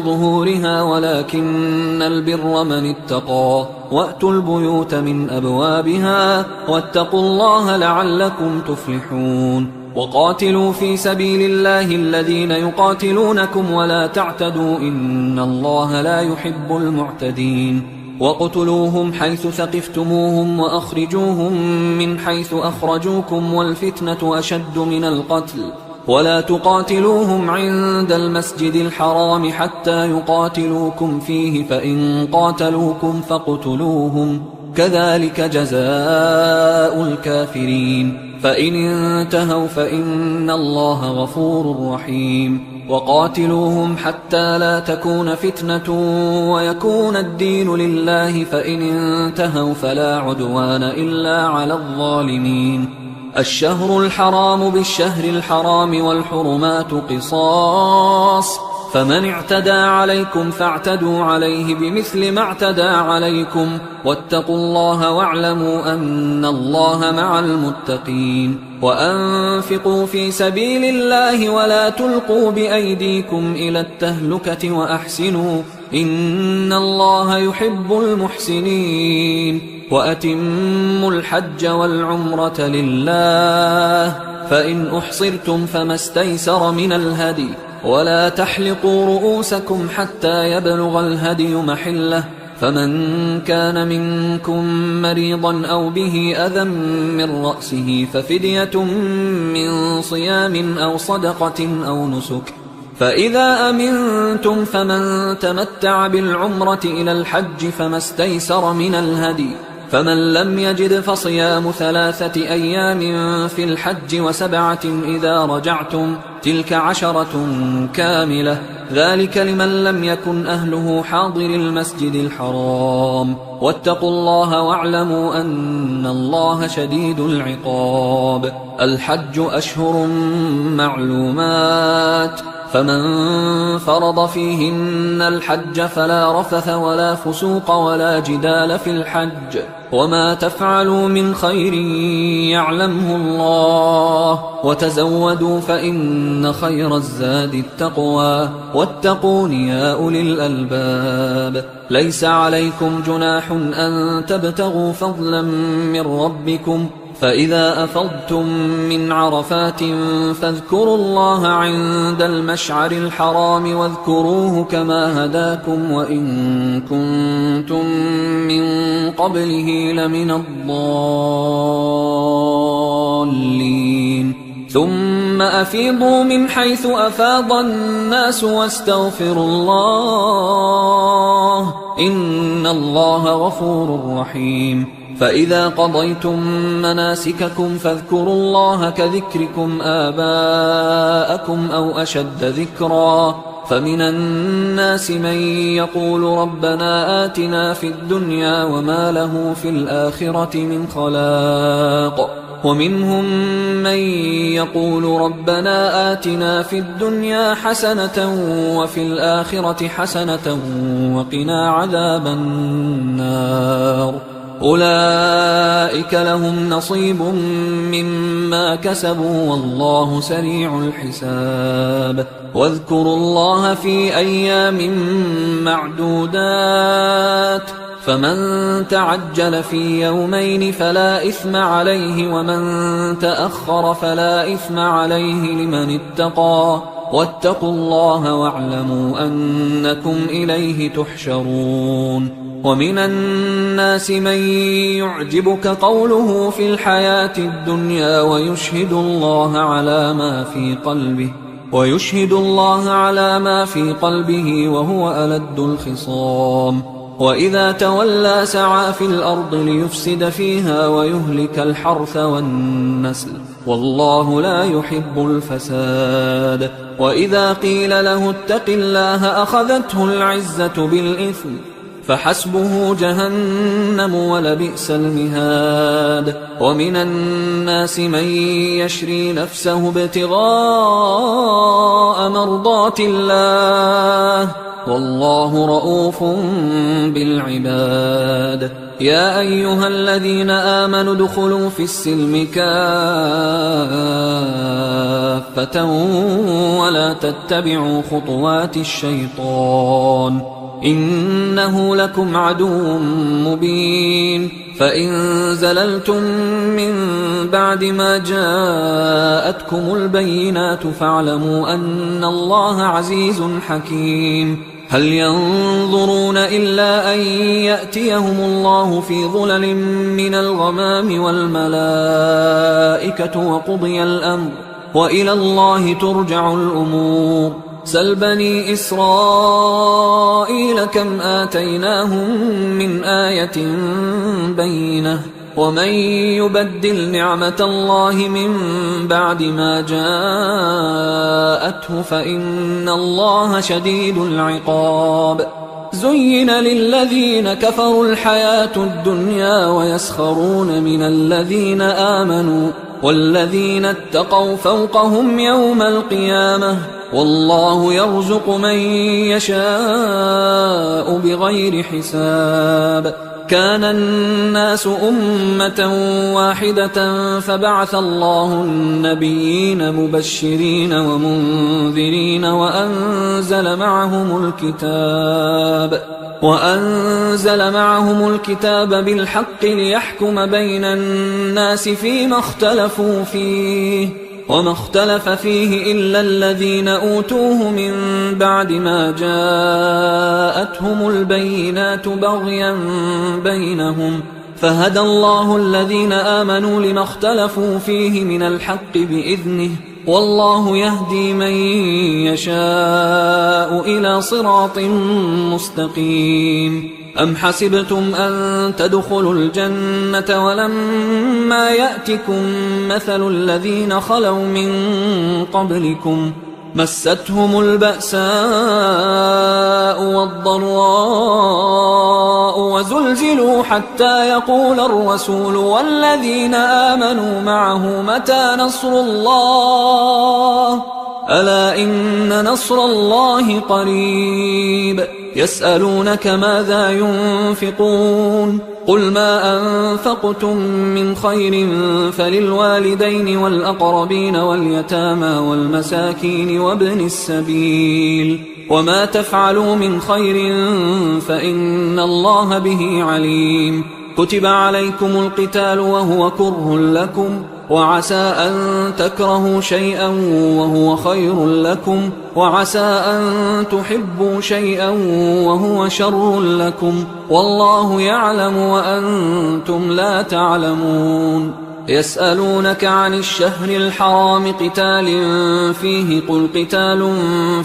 ظهورها ولكن البر من اتقى، وأتوا البيوت من أبوابها واتقوا الله لعلكم تفلحون. وقاتلوا في سبيل الله الذين يقاتلونكم ولا تعتدوا إن الله لا يحب المعتدين. وقتلوهم حيث ثقفتموهم وأخرجوهم من حيث أخرجوكم والفتنة أشد من القتل، ولا تقاتلوهم عند المسجد الحرام حتى يقاتلوكم فيه، فإن قاتلوكم فاقتلوهم، كذلك جزاء الكافرين، فإن انتهوا فإن الله غفور رحيم. وقاتلوهم حتى لا تكون فتنة ويكون الدين لله، فإن انتهوا فلا عدوان إلا على الظالمين. الشهر الحرام بالشهر الحرام والحرمات قصاص، فمن اعتدى عليكم فاعتدوا عليه بمثل ما اعتدى عليكم، واتقوا الله واعلموا أن الله مع المتقين. وأنفقوا في سبيل الله ولا تلقوا بأيديكم إلى التهلكة وأحسنوا إن الله يحب المحسنين. وأتموا الحج والعمرة لله، فإن أحصرتم فما استيسر من الهدي، ولا تحلقوا رؤوسكم حتى يبلغ الهدي محله، فمن كان منكم مريضا أو به أذى من رأسه ففدية من صيام أو صدقة أو نسك، فإذا أمنتم فمن تمتع بالعمرة إلى الحج فما استيسر من الهدي، فمن لم يجد فصيام 3 أيام في الحج و7 إذا رجعتم، تلك 10 كاملة، ذلك لمن لم يكن أهله حاضر المسجد الحرام. واتقوا الله واعلموا أن الله شديد العقاب. الحج أشهر معلومات، فمن فرض فيهن الحج فلا رفث ولا فسوق ولا جدال في الحج وما تفعلوا من خير يعلمه الله وتزودوا فإن خير الزاد التقوى واتقون يا أولي الألباب ليس عليكم جناح أن تبتغوا فضلا من ربكم فإذا أفضتم من عرفات فاذكروا الله عند المشعر الحرام واذكروه كما هداكم وإن كنتم من قبله لمن الضالين ثم أفيضوا من حيث أفاض الناس واستغفروا الله إن الله غفور رحيم فإذا قضيتم مناسككم فاذكروا الله كذكركم آباءكم أو أشد ذكرا فمن الناس من يقول ربنا آتنا في الدنيا وما له في الآخرة من خلاق ومنهم من يقول ربنا آتنا في الدنيا حسنة وفي الآخرة حسنة وقنا عذاب النار أولئك لهم نصيب مما كسبوا والله سريع الحساب واذكروا الله في أيام معدودات فمن تعجل في يومين فلا إثم عليه ومن تأخر فلا إثم عليه لمن اتقى واتقوا الله واعلموا أنكم إليه تحشرون ومن الناس من يعجبك قوله في الحياة الدنيا ويشهد الله على ما في قلبه وهو ألد الخصام وإذا تولى سعى في الأرض ليفسد فيها ويهلك الحرث والنسل والله لا يحب الفساد وإذا قيل له اتق الله أخذته العزة بالإثم فحسبه جهنم ولبئس المهاد ومن الناس من يشري نفسه ابتغاء مرضات الله والله رؤوف بالعباد يا أيها الذين آمنوا ادخلوا في السلم كافة ولا تتبعوا خطوات الشيطان إنه لكم عدو مبين فإن زللتم من بعد ما جاءتكم البينات فاعلموا أن الله عزيز حكيم هل ينظرون إلا أن يأتيهم الله في ظلل من الغمام والملائكة وقضي الأمر وإلى الله ترجع الأمور سل بني إسرائيل كم آتيناهم من آية بينة ومن يبدل نعمة الله من بعد ما جاءته فإن الله شديد العقاب زين للذين كفروا الحياة الدنيا ويسخرون من الذين آمنوا والذين اتقوا فوقهم يوم القيامة والله يرزق من يشاء بغير حساب كان الناس أمة واحدة فبعث الله النبيين مبشرين ومنذرين وأنزل معهم الكتاب بالحق ليحكم بين الناس فيما اختلفوا فيه وما اختلف فيه إلا الذين أوتوه من بعد ما جاءتهم البينات بغيا بينهم فهدى الله الذين آمنوا لما اختلفوا فيه من الحق بإذنه والله يهدي من يشاء إلى صراط مستقيم أم حسبتم أن تدخلوا الجنة ولما يأتكم مثل الذين خلوا من قبلكم مستهم البأساء والضراء وزلزلوا حتى يقول الرسول والذين آمنوا معه متى نصر الله ألا إن نصر الله قريب يسألونك ماذا ينفقون قل ما أنفقتم من خير فللوالدين والأقربين واليتامى والمساكين وابن السبيل وما تفعلوا من خير فإن الله به عليم كتب عليكم القتال وهو كره لكم وعسى أن تكرهوا شيئا وهو خير لكم وعسى أن تحبوا شيئا وهو شر لكم والله يعلم وأنتم لا تعلمون يسألونك عن الشهر الحرام قتال فيه قل قتال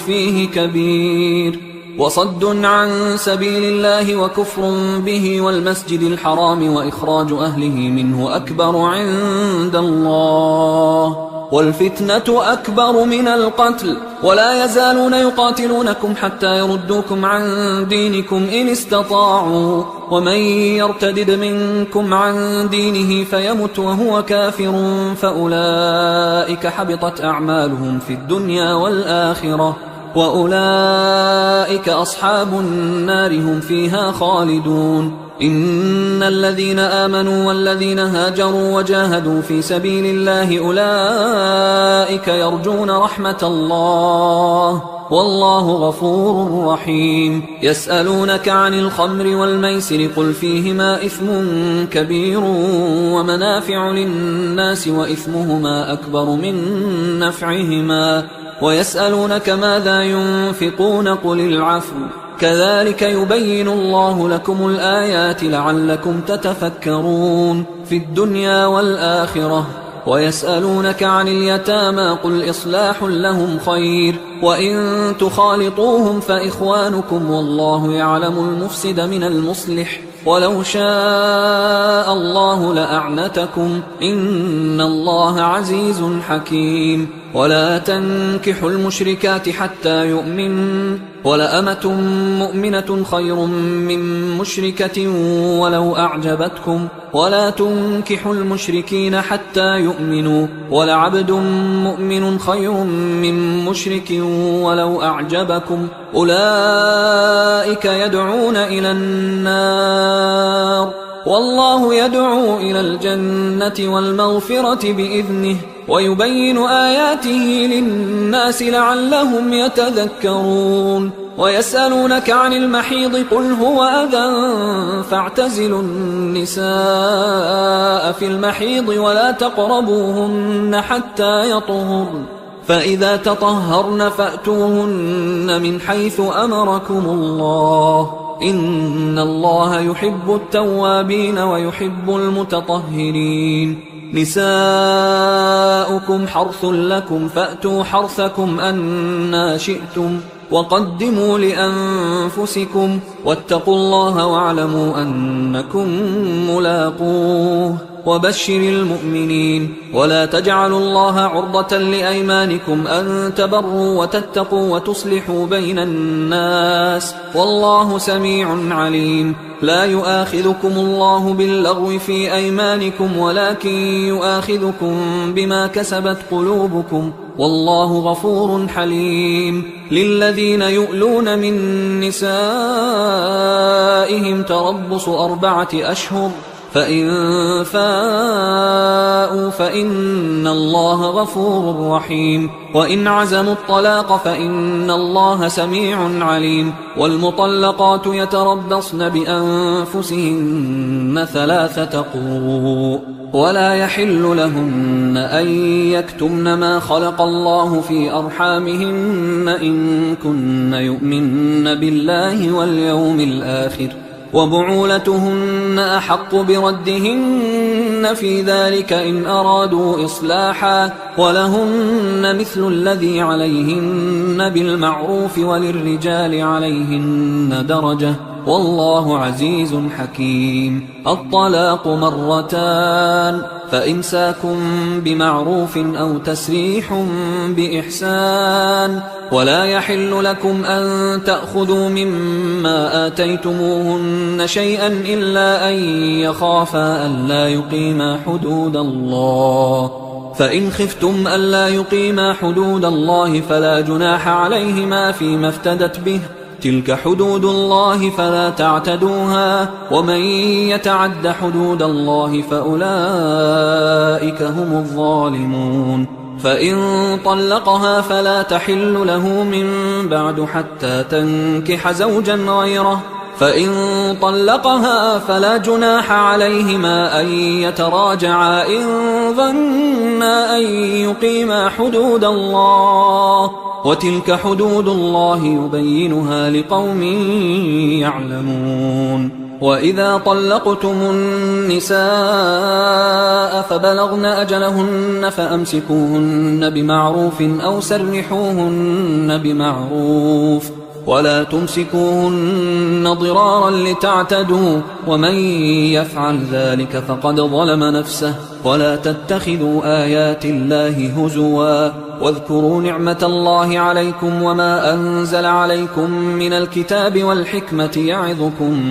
فيه كبير وصد عن سبيل الله وكفر به والمسجد الحرام وإخراج أهله منه أكبر عند الله والفتنة أكبر من القتل ولا يزالون يقاتلونكم حتى يردوكم عن دينكم إن استطاعوا ومن يرتدد منكم عن دينه فيمت وهو كافر فأولئك حبطت أعمالهم في الدنيا والآخرة وأولئك أصحاب النار هم فيها خالدون إن الذين آمنوا والذين هاجروا وجاهدوا في سبيل الله أولئك يرجون رحمة الله والله غفور رحيم يسألونك عن الخمر والميسر قل فيهما إثم كبير ومنافع للناس وإثمهما أكبر من نفعهما ويسألونك ماذا ينفقون قل العفو كذلك يبين الله لكم الآيات لعلكم تتفكرون في الدنيا والآخرة ويسألونك عن اليتامى قل إصلاح لهم خير وإن تخالطوهم فإخوانكم والله يعلم المفسد من المصلح ولو شاء الله لأعنتكم إن الله عزيز حكيم ولا تنكحوا المشركات حتى يؤمنوا ولأمة مؤمنة خير من مشركة ولو أعجبتكم ولا تنكحوا المشركين حتى يؤمنوا ولعبد مؤمن خير من مشرك ولو أعجبكم أولئك يدعون إلى النار والله يدعو إلى الجنة والمغفرة بإذنه ويبين آياته للناس لعلهم يتذكرون ويسألونك عن المحيض قل هو أذى فاعتزلوا النساء في المحيض ولا تقربوهن حتى يطهرن فإذا تطهرن فأتوهن من حيث أمركم الله إن الله يحب التوابين ويحب المتطهرين نساؤكم حرث لكم فأتوا حرثكم أنى شئتم وقدموا لأنفسكم واتقوا الله واعلموا أنكم ملاقوه وبشر المؤمنين ولا تجعلوا الله عرضة لأيمانكم أن تبروا وتتقوا وتصلحوا بين الناس والله سميع عليم لا يؤاخذكم الله باللغو في أيمانكم ولكن يؤاخذكم بما كسبت قلوبكم والله غفور حليم للذين يؤلون من نسائهم تربص 4 أشهر فإن فاءوا فإن الله غفور رحيم وإن عزموا الطلاق فإن الله سميع عليم والمطلقات يتربصن بأنفسهن 3 قروء ولا يحل لهن أن يكتمن ما خلق الله في أرحامهن إن كن يؤمن بالله واليوم الآخر وبعولتهن أحق بردهن في ذلك إن أرادوا إصلاحا ولهن مثل الذي عليهن بالمعروف وللرجال عليهن درجة والله عزيز حكيم الطلاق 2 فإمساك بمعروف أو تسريح بإحسان ولا يحل لكم أن تأخذوا مما آتيتموهن شيئا إلا أن يخافا ألا يقيما حدود الله فإن خفتم ألا يقيما حدود الله فلا جناح عليهما فيما افتدت به، تلك حدود الله فلا تعتدوها، ومن يتعد حدود الله فأولئك هم الظالمون. فإن طلقها فلا تحل له من بعد حتى تنكح زوجا غيره، فإن طلقها فلا جناح عليهما أن يتراجعا إن ظنا أن يقيما حدود الله، وتلك حدود الله يبينها لقوم يعلمون. وإذا طلقتم النساء فبلغن أجلهن فأمسكوهن بمعروف أو سرحوهن بمعروف، ولا تمسكوهن ضرارا لتعتدوا، ومن يفعل ذلك فقد ظلم نفسه. ولا تتخذوا آيات الله هزوا، واذكروا نعمة الله عليكم وما أنزل عليكم من الكتاب والحكمة يعظكم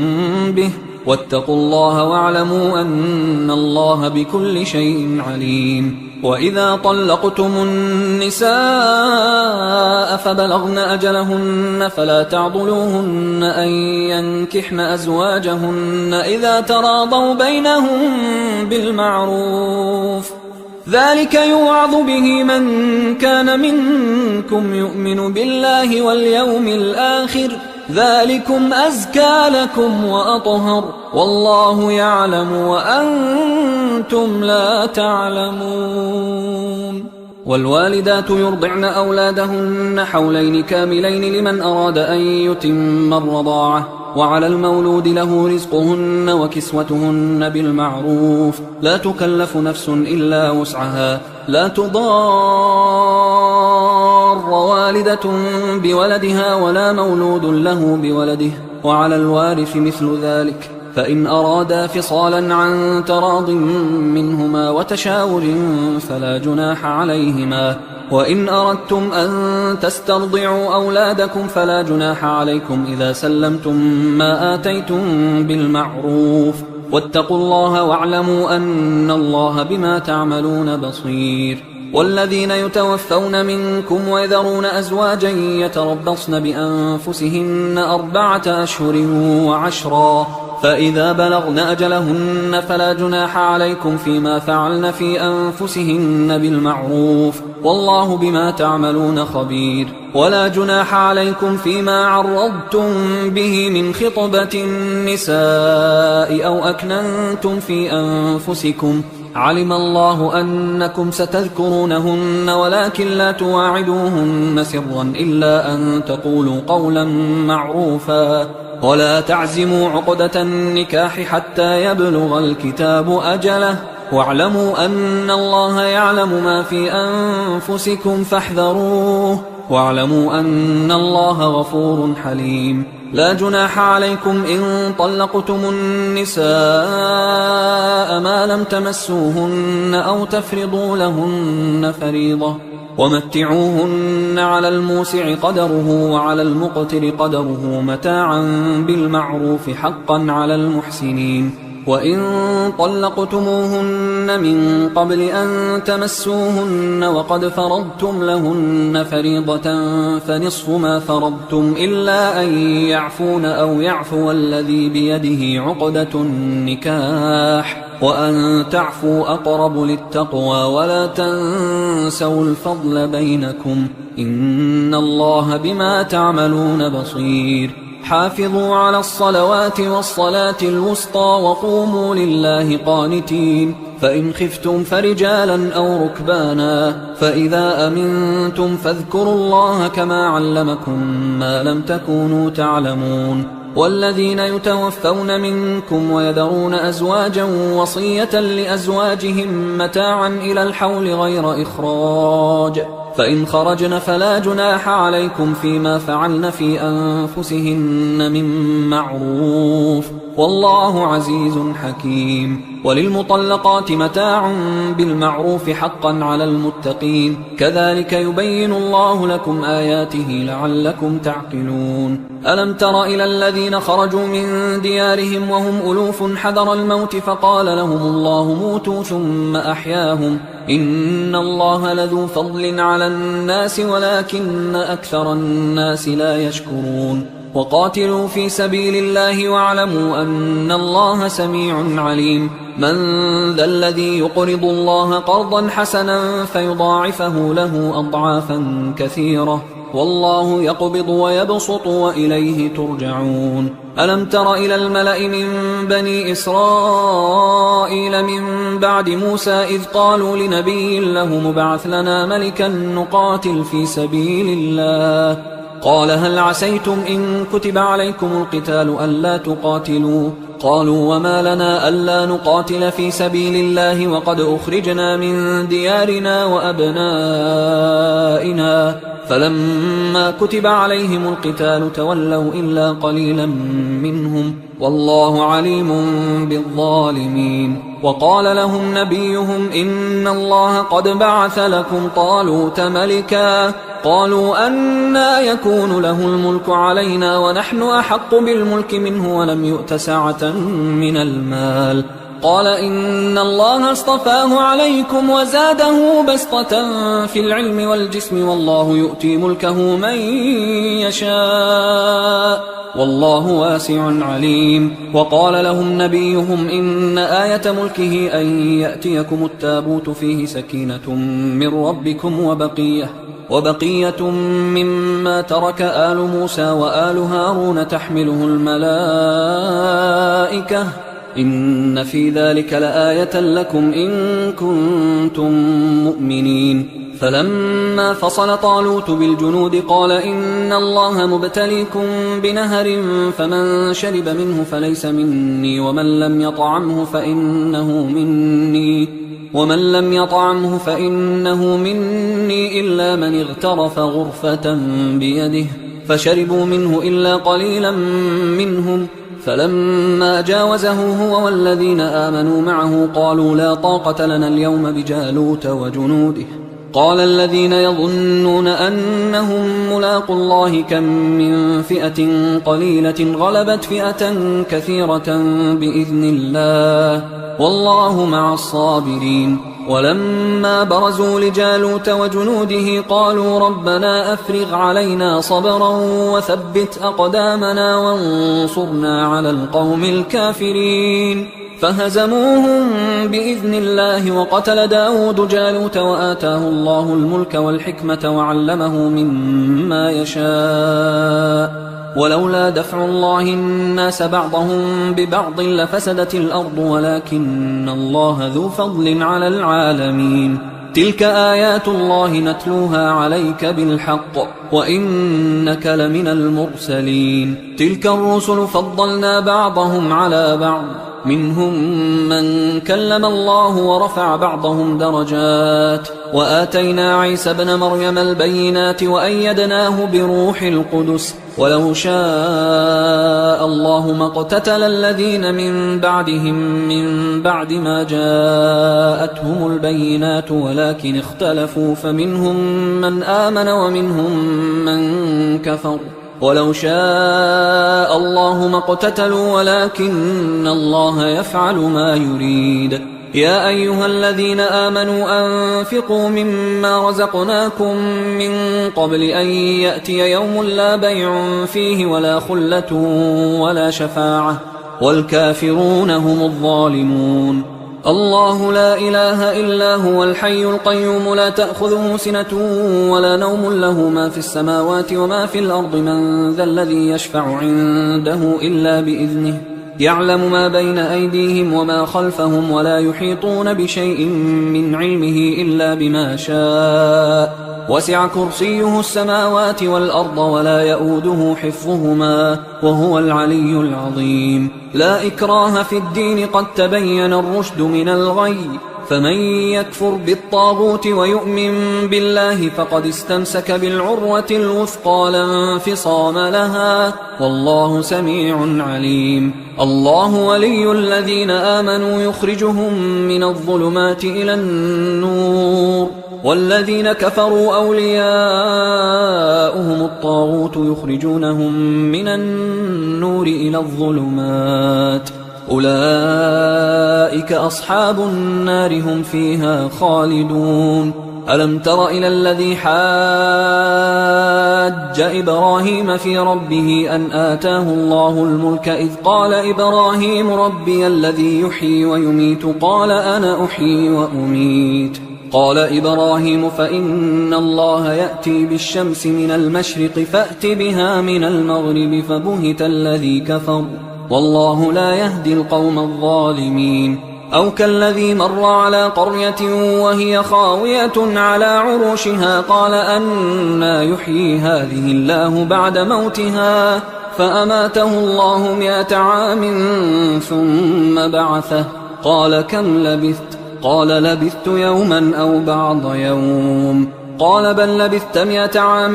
به، واتقوا الله واعلموا أن الله بكل شيء عليم. وإذا طلقتم النساء فبلغن أجلهن فلا تعضلوهن أن ينكحن أزواجهن إذا تراضوا بينهم بالمعروف، ذلك يوعظ به من كان منكم يؤمن بالله واليوم الآخر، ذلكم أزكى لكم وأطهر، والله يعلم وأنتم لا تعلمون. والوالدات يرضعن أولادهن حولين كاملين لمن أراد أن يتم الرضاعة، وعلى المولود له رزقهن وكسوتهن بالمعروف، لا تكلف نفس إلا وسعها، لا تضار والدة بولدها ولا مولود له بولده، وعلى الوارث مثل ذلك، فإن أرادا فصالا عن تراض منهما وتشاور فلا جناح عليهما. وإن أردتم أن تسترضعوا أولادكم فلا جناح عليكم إذا سلمتم ما آتيتم بالمعروف، واتقوا الله واعلموا أن الله بما تعملون بصير. والذين يتوفون منكم ويذرون أزواجا يتربصن بأنفسهن 4 أشهر و10، فإذا بلغن أجلهن فلا جناح عليكم فيما فعلن في أنفسهن بالمعروف، والله بما تعملون خبير. ولا جناح عليكم فيما عرضتم به من خطبة النساء أو أكننتم في أنفسكم، علم الله أنكم ستذكرونهن ولكن لا تواعدوهن سرا إلا أن تقولوا قولا معروفا، ولا تعزموا عقدة النكاح حتى يبلغ الكتاب أجله، واعلموا أن الله يعلم ما في أنفسكم فاحذروه، واعلموا أن الله غفور حليم. لا جناح عليكم إن طلقتم النساء ما لم تمسوهن أو تفرضوا لهن فريضة، ومتعوهن على الموسع قدره وعلى المقتر قدره متاعا بالمعروف حقا على المحسنين. وإن طلقتموهن من قبل أن تمسوهن وقد فرضتم لهن فريضة فنصف ما فرضتم إلا أن يعفون أو يعفو الذي بيده عقدة النكاح، وأن تعفوا أقرب للتقوى، ولا تنسوا الفضل بينكم، إن الله بما تعملون بصير. حافظوا على الصلوات والصلاة الوسطى وقوموا لله قانتين، فإن خفتم فرجالا أو ركبانا، فإذا أمنتم فاذكروا الله كما علمكم ما لم تكونوا تعلمون. والذين يتوفون منكم ويذرون أزواجا وصية لأزواجهم متاعا إلى الحول غير إخراج، فإن خرجن فلا جناح عليكم فيما فعلن في أنفسهن من معروف، والله عزيز حكيم. وللمطلقات متاع بالمعروف حقا على المتقين، كذلك يبين الله لكم آياته لعلكم تعقلون. ألم تر إلى الذين خرجوا من ديارهم وهم ألوف حذر الموت فقال لهم الله موتوا ثم أحياهم إن الله لذو فضل على الناس ولكن أكثر الناس لا يشكرون وقاتلوا في سبيل الله واعلموا أن الله سميع عليم من ذا الذي يقرض الله قرضا حسنا فيضاعفه له أضعافا كثيرة والله يقبض ويبسط وإليه ترجعون ألم تر إلى الملأ من بني إسرائيل من بعد موسى إذ قالوا لنبي له مبعث لنا ملكا نقاتل في سبيل الله قال هل عسيتم إن كتب عليكم القتال ألا تقاتلوا قالوا وما لنا ألا نقاتل في سبيل الله وقد أخرجنا من ديارنا وأبنائنا فلما كتب عليهم القتال تولوا إلا قليلا منهم والله عليم بالظالمين وقال لهم نبيهم إن الله قد بعث لكم طالوت ملكا قالوا أنى يكون له الملك علينا ونحن أحق بالملك منه ولم يؤت سعة من المال قال إن الله اصطفاه عليكم وزاده بسطة في العلم والجسم والله يؤتي ملكه من يشاء والله واسع عليم وقال لهم نبيهم إن آية ملكه أن يأتيكم التابوت فيه سكينة من ربكم وبقية مما ترك آل موسى وآل هارون تحمله الملائكة إن في ذلك لآية لكم إن كنتم مؤمنين فلما فصل طالوت بالجنود قال إن الله مبتليكم بنهر فمن شرب منه فليس مني ومن لم يطعمه فإنه مني إلا من اغترف غرفة بيده فشربوا منه إلا قليلا منهم فلما جاوزه هو والذين آمنوا معه قالوا لا طاقة لنا اليوم بجالوت وجنوده قال الذين يظنون أنهم ملاقوا الله كم من فئة قليلة غلبت فئة كثيرة بإذن الله والله مع الصابرين ولما برزوا لجالوت وجنوده قالوا ربنا أفرغ علينا صبرا وثبت أقدامنا وانصرنا على القوم الكافرين فهزموهم بإذن الله وقتل داود جالوت وآتاه الله الملك والحكمة وعلمه مما يشاء ولولا دفع الله الناس بعضهم ببعض لفسدت الأرض ولكن الله ذو فضل على العالمين تلك آيات الله نتلوها عليك بالحق وإنك لمن المرسلين تلك الرسل فضلنا بعضهم على بعض منهم من كلم الله ورفع بعضهم درجات وآتينا عيسى ابن مريم البينات وأيدناه بروح القدس ولو شاء الله ما اقتتل الذين من بعدهم من بعد ما جاءتهم البينات ولكن اختلفوا فمنهم من آمن ومنهم من كفر ولو شاء الله ما اقتتلوا ولكن الله يفعل ما يريد يا أيها الذين آمنوا أنفقوا مما رزقناكم من قبل أن يأتي يوم لا بيع فيه ولا خلة ولا شفاعة والكافرون هم الظالمون الله لا إله إلا هو الحي القيوم لا تأخذه سنة ولا نوم له ما في السماوات وما في الأرض من ذا الذي يشفع عنده إلا بإذنه يعلم ما بين أيديهم وما خلفهم ولا يحيطون بشيء من علمه إلا بما شاء وسع كرسيه السماوات والأرض ولا يؤوده حفظهما وهو العلي العظيم لا إكراه في الدين قد تبين الرشد من الغي فمن يكفر بالطاغوت ويؤمن بالله فقد استمسك بالعروة الوثقى لا انفصام لها والله سميع عليم الله ولي الذين آمنوا يخرجهم من الظلمات إلى النور والذين كفروا أولياؤهم الطاغوت يخرجونهم من النور إلى الظلمات أولئك أصحاب النار هم فيها خالدون. ألم تر إلى الذي حاج إبراهيم في ربه أن آتاه الله الملك إذ قال إبراهيم ربي الذي يحيي ويميت قال أنا أحيي وأميت. قال إبراهيم فإن الله يأتي بالشمس من المشرق فأت بها من المغرب فبهت الذي كفر والله لا يهدي القوم الظالمين. أو كالذي مر على قرية وهي خاوية على عروشها قال أنى يحيي هذه الله بعد موتها فأماته الله 100 عام ثم بعثه قال كم لبثت؟ قال لبثت يوما أو بعض يوم. قال بل لبثت 100 عام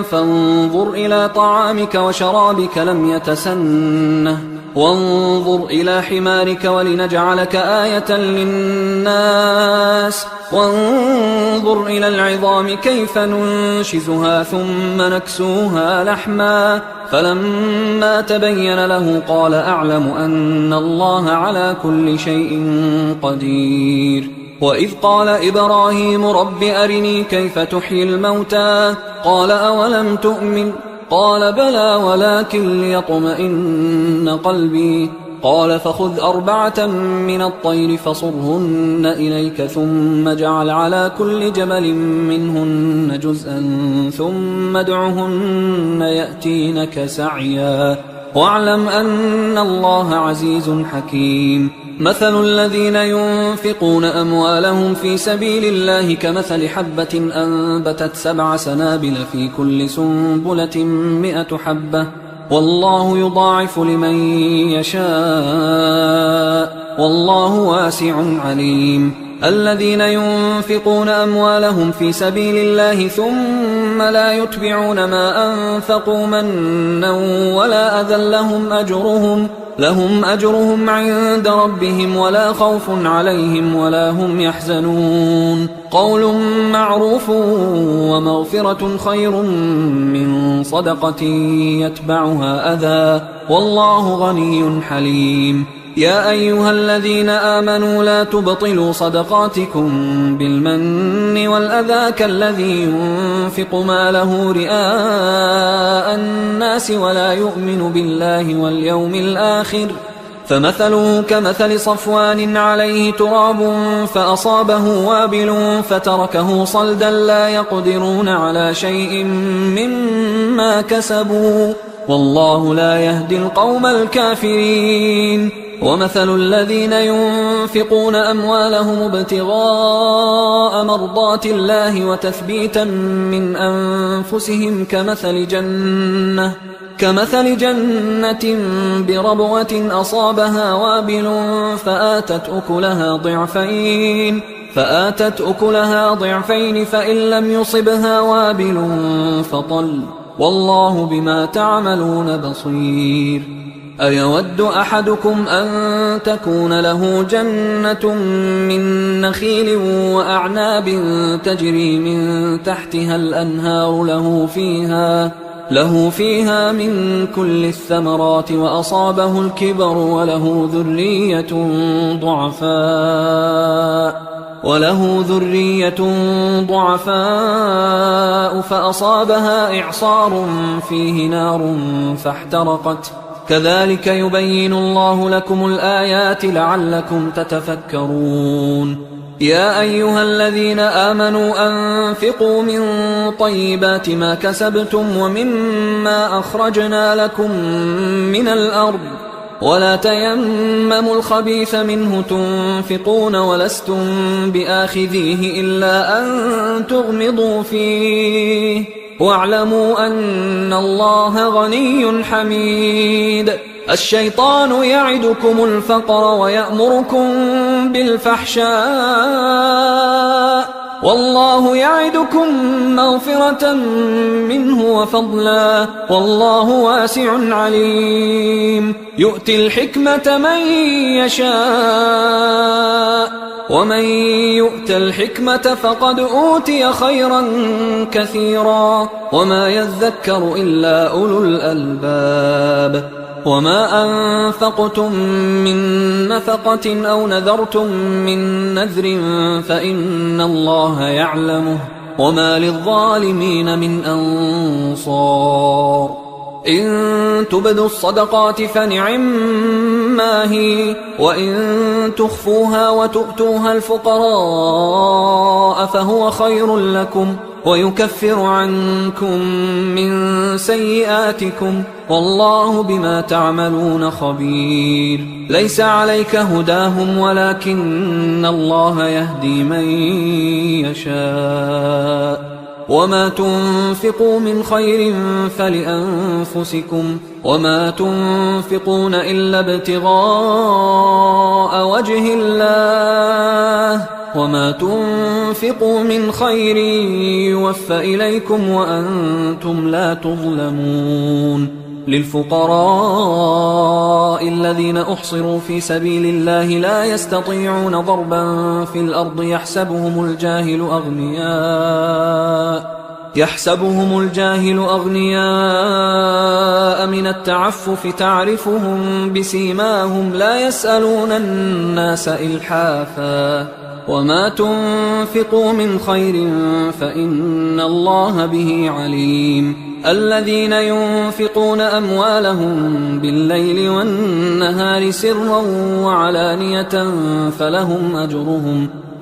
فانظر إلى طعامك وشرابك لم يتسنه وانظر إلى حمارك ولنجعلك آية للناس وانظر إلى العظام كيف ننشزها ثم نكسوها لحما فلما تبين له قال أعلم أن الله على كل شيء قدير. وإذ قال إبراهيم رب أرني كيف تحيي الموتى قال أولم تؤمن قال بلى ولكن ليطمئن قلبي قال فخذ 4 من الطير فصرهن إليك ثم اجعل على كل جبل منهن جزءا ثم ادعهن يأتينك سعيا واعلم أن الله عزيز حكيم. مثل الذين ينفقون أموالهم في سبيل الله كمثل حبة أنبتت 7 سنابل في كل سنبلة 100 حبة والله يضاعف لمن يشاء والله واسع عليم. الذين ينفقون أموالهم في سبيل الله ثم لا يتبعون ما أنفقوا منا ولا أذى لهم أجرهم عند ربهم ولا خوف عليهم ولا هم يحزنون. قول معروف ومغفرة خير من صدقة يتبعها أذى والله غني حليم. يا أيها الذين آمنوا لا تبطلوا صدقاتكم بالمن والأذى كالذي ينفق ماله رئاء الناس ولا يؤمن بالله واليوم الآخر فمثله كمثل صفوان عليه تراب فأصابه وابل فتركه صلدا لا يقدرون على شيء مما كسبوا والله لا يهدي القوم الكافرين. ومثل الذين ينفقون أموالهم ابتغاء مرضات الله وتثبيتا من أنفسهم كمثل جنة بربوة أصابها وابل فآتت أكلها ضعفين فإن لم يصبها وابل فطل والله بما تعملون بصير. أيود أحدكم أن تكون له جنة من نخيل وأعناب تجري من تحتها الأنهار له فيها من كل الثمرات وأصابه الكبر وله ذرية ضعفاء فأصابها إعصار فيه نار فاحترقت كذلك يبين الله لكم الآيات لعلكم تتفكرون. يا أيها الذين آمنوا أنفقوا من طيبات ما كسبتم ومما أخرجنا لكم من الأرض ولا تيمموا الخبيث منه تنفقون ولستم بآخذيه إلا أن تغمضوا فيه واعلموا أن الله غني حميد. الشيطان يعدكم الفقر ويأمركم بالفحشاء والله يعدكم مغفرة منه وفضلا والله واسع عليم. يؤتي الحكمة من يشاء ومن يؤت الحكمة فقد أوتي خيرا كثيرا وما يذكر إلا أولو الألباب. وما أنفقتم من نفقة أو نذرتم من نذر فإن الله يعلمه وما للظالمين من أنصار إن تبدوا الصدقات فنعما هي وإن تخفوها وتؤتوها الفقراء فهو خير لكم ويكفر عنكم من سيئاتكم والله بما تعملون خبير ليس عليك هداهم ولكن الله يهدي من يشاء وما تنفقوا من خير فلأنفسكم وما تنفقون إلا ابتغاء وجه الله وما تنفقوا من خير يوفى إليكم وأنتم لا تظلمون للفقراء الذين أحصروا في سبيل الله لا يستطيعون ضربا في الأرض يحسبهم الجاهل أغنياء من التعفف تعرفهم بسيماهم لا يسألون الناس إلحافا وما تنفقوا من خير فإن الله به عليم الذين ينفقون أموالهم بالليل والنهار سرا وعلانية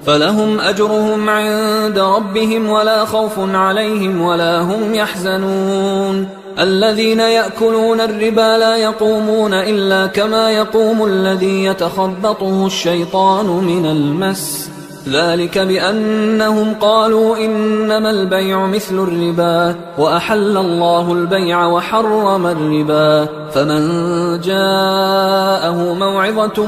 فلهم أجرهم عند ربهم ولا خوف عليهم ولا هم يحزنون الذين يأكلون الربا لا يقومون إلا كما يقوم الذي يتخبطه الشيطان من المس ذلك بأنهم قالوا إنما البيع مثل الربا وأحل الله البيع وحرم الربا فمن جاءه موعظة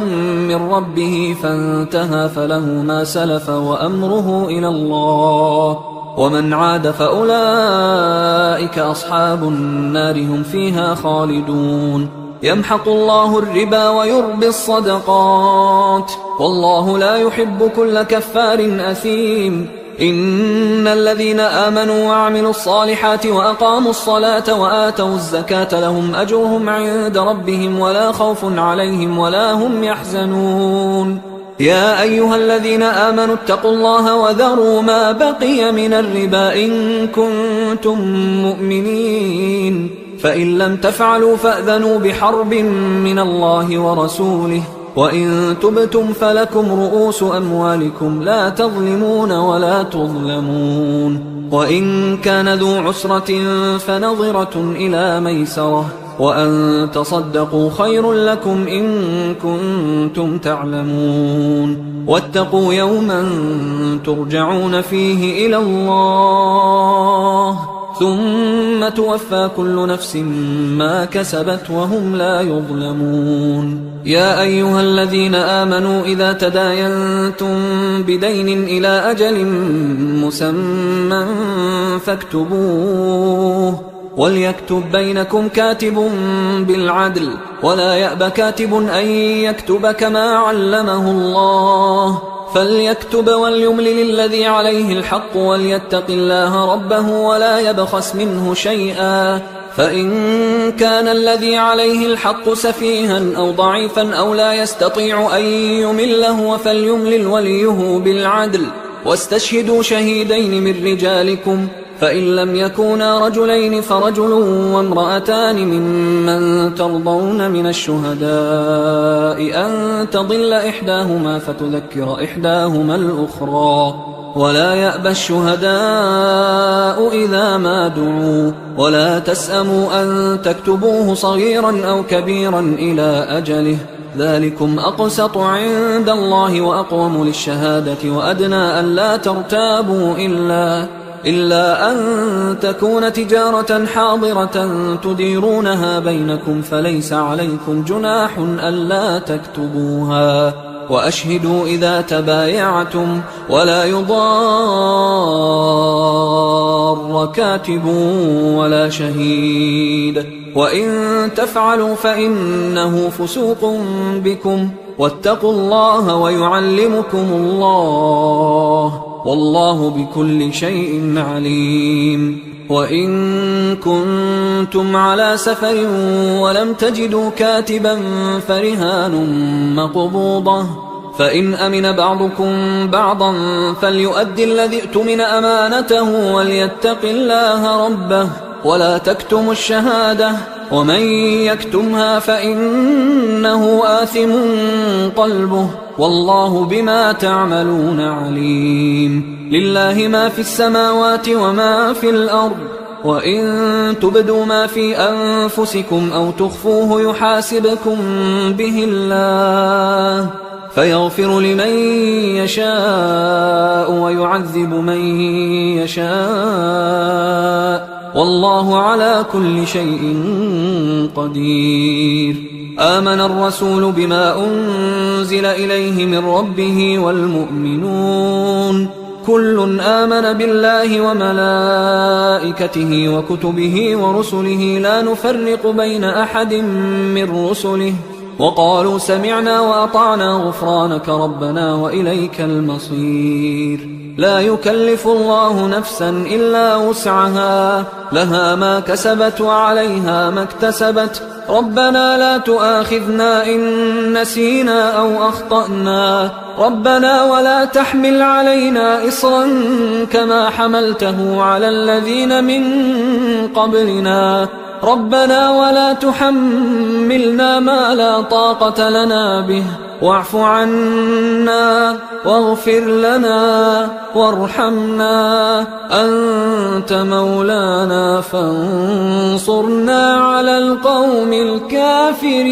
من ربه فانتهى فله ما سلف وأمره إلى الله ومن عاد فأولئك أصحاب النار هم فيها خالدون يمحق الله الربا ويربي الصدقات والله لا يحب كل كفار أثيم إن الذين آمنوا وعملوا الصالحات وأقاموا الصلاة وآتوا الزكاة لهم أجرهم عند ربهم ولا خوف عليهم ولا هم يحزنون يا أيها الذين آمنوا اتقوا الله وذروا ما بقي من الربا إن كنتم مؤمنين فإن لم تفعلوا فأذنوا بحرب من الله ورسوله وإن تبتم فلكم رؤوس أموالكم لا تظلمون ولا تظلمون وإن كان ذو عسرة فنظرة إلى ميسرة وأن تصدقوا خير لكم إن كنتم تعلمون واتقوا يوما ترجعون فيه إلى الله ثم توفى كل نفس ما كسبت وهم لا يظلمون يا أيها الذين آمنوا إذا تداينتم بدين إلى أجل مسمى فاكتبوه وليكتب بينكم كاتب بالعدل ولا يأب كاتب أن يكتب كما علمه الله فليكتب وليملل الذي عليه الحق وليتق الله ربه ولا يبخس منه شيئا فإن كان الذي عليه الحق سفيها أو ضعيفا أو لا يستطيع أن يمله فليملل وليه بالعدل واستشهدوا شهيدين من رجالكم فإن لم يكونا رجلين فرجل وامرأتان ممن ترضون من الشهداء أن تضل إحداهما فتذكر إحداهما الأخرى ولا يأبى الشهداء إذا ما دعوا ولا تسأموا أن تكتبوه صغيرا أو كبيرا إلى أجله ذلكم أقسط عند الله وأقوم للشهادة وأدنى أن لا ترتابوا إلا أن تكون تجارة حاضرة تديرونها بينكم فليس عليكم جناح ألا تكتبوها وأشهدوا إذا تبايعتم ولا يضار كاتب ولا شهيد وإن تفعلوا فإنه فسوق بكم واتقوا الله ويعلمكم الله والله بكل شيء عليم وإن كنتم على سفر ولم تجدوا كاتبا فرهان مقبوضة، فإن أمن بعضكم بعضا فليؤدي الذي اؤتمن أمانته وليتق الله ربه ولا تكتموا الشهادة، ومن يكتمها فإنه آثم قلبه والله بما تعملون عليم. لله ما في السماوات وما في الأرض، وإن تبدوا ما في أنفسكم أو تخفوه يحاسبكم به الله فيغفر لمن يشاء ويعذب من يشاء والله على كل شيء قدير. آمن الرسول بما أنزل إليه من ربه والمؤمنون كل آمن بالله وملائكته وكتبه ورسله لا نفرق بين أحد من رسله وقالوا سمعنا وأطعنا غفرانك ربنا وإليك المصير. لا يكلف الله نفسا إلا وسعها، لها ما كسبت وعليها ما اكتسبت. ربنا لا تؤاخذنا إن نسينا أو أخطأنا، ربنا ولا تحمل علينا إصرا كما حملته على الذين من قبلنا، ربنا ولا تحملنا ما لا طاقة لنا به، واعف عنا واغفر لنا وارحمنا، أنت مولانا فانصرنا على القوم الكافرين.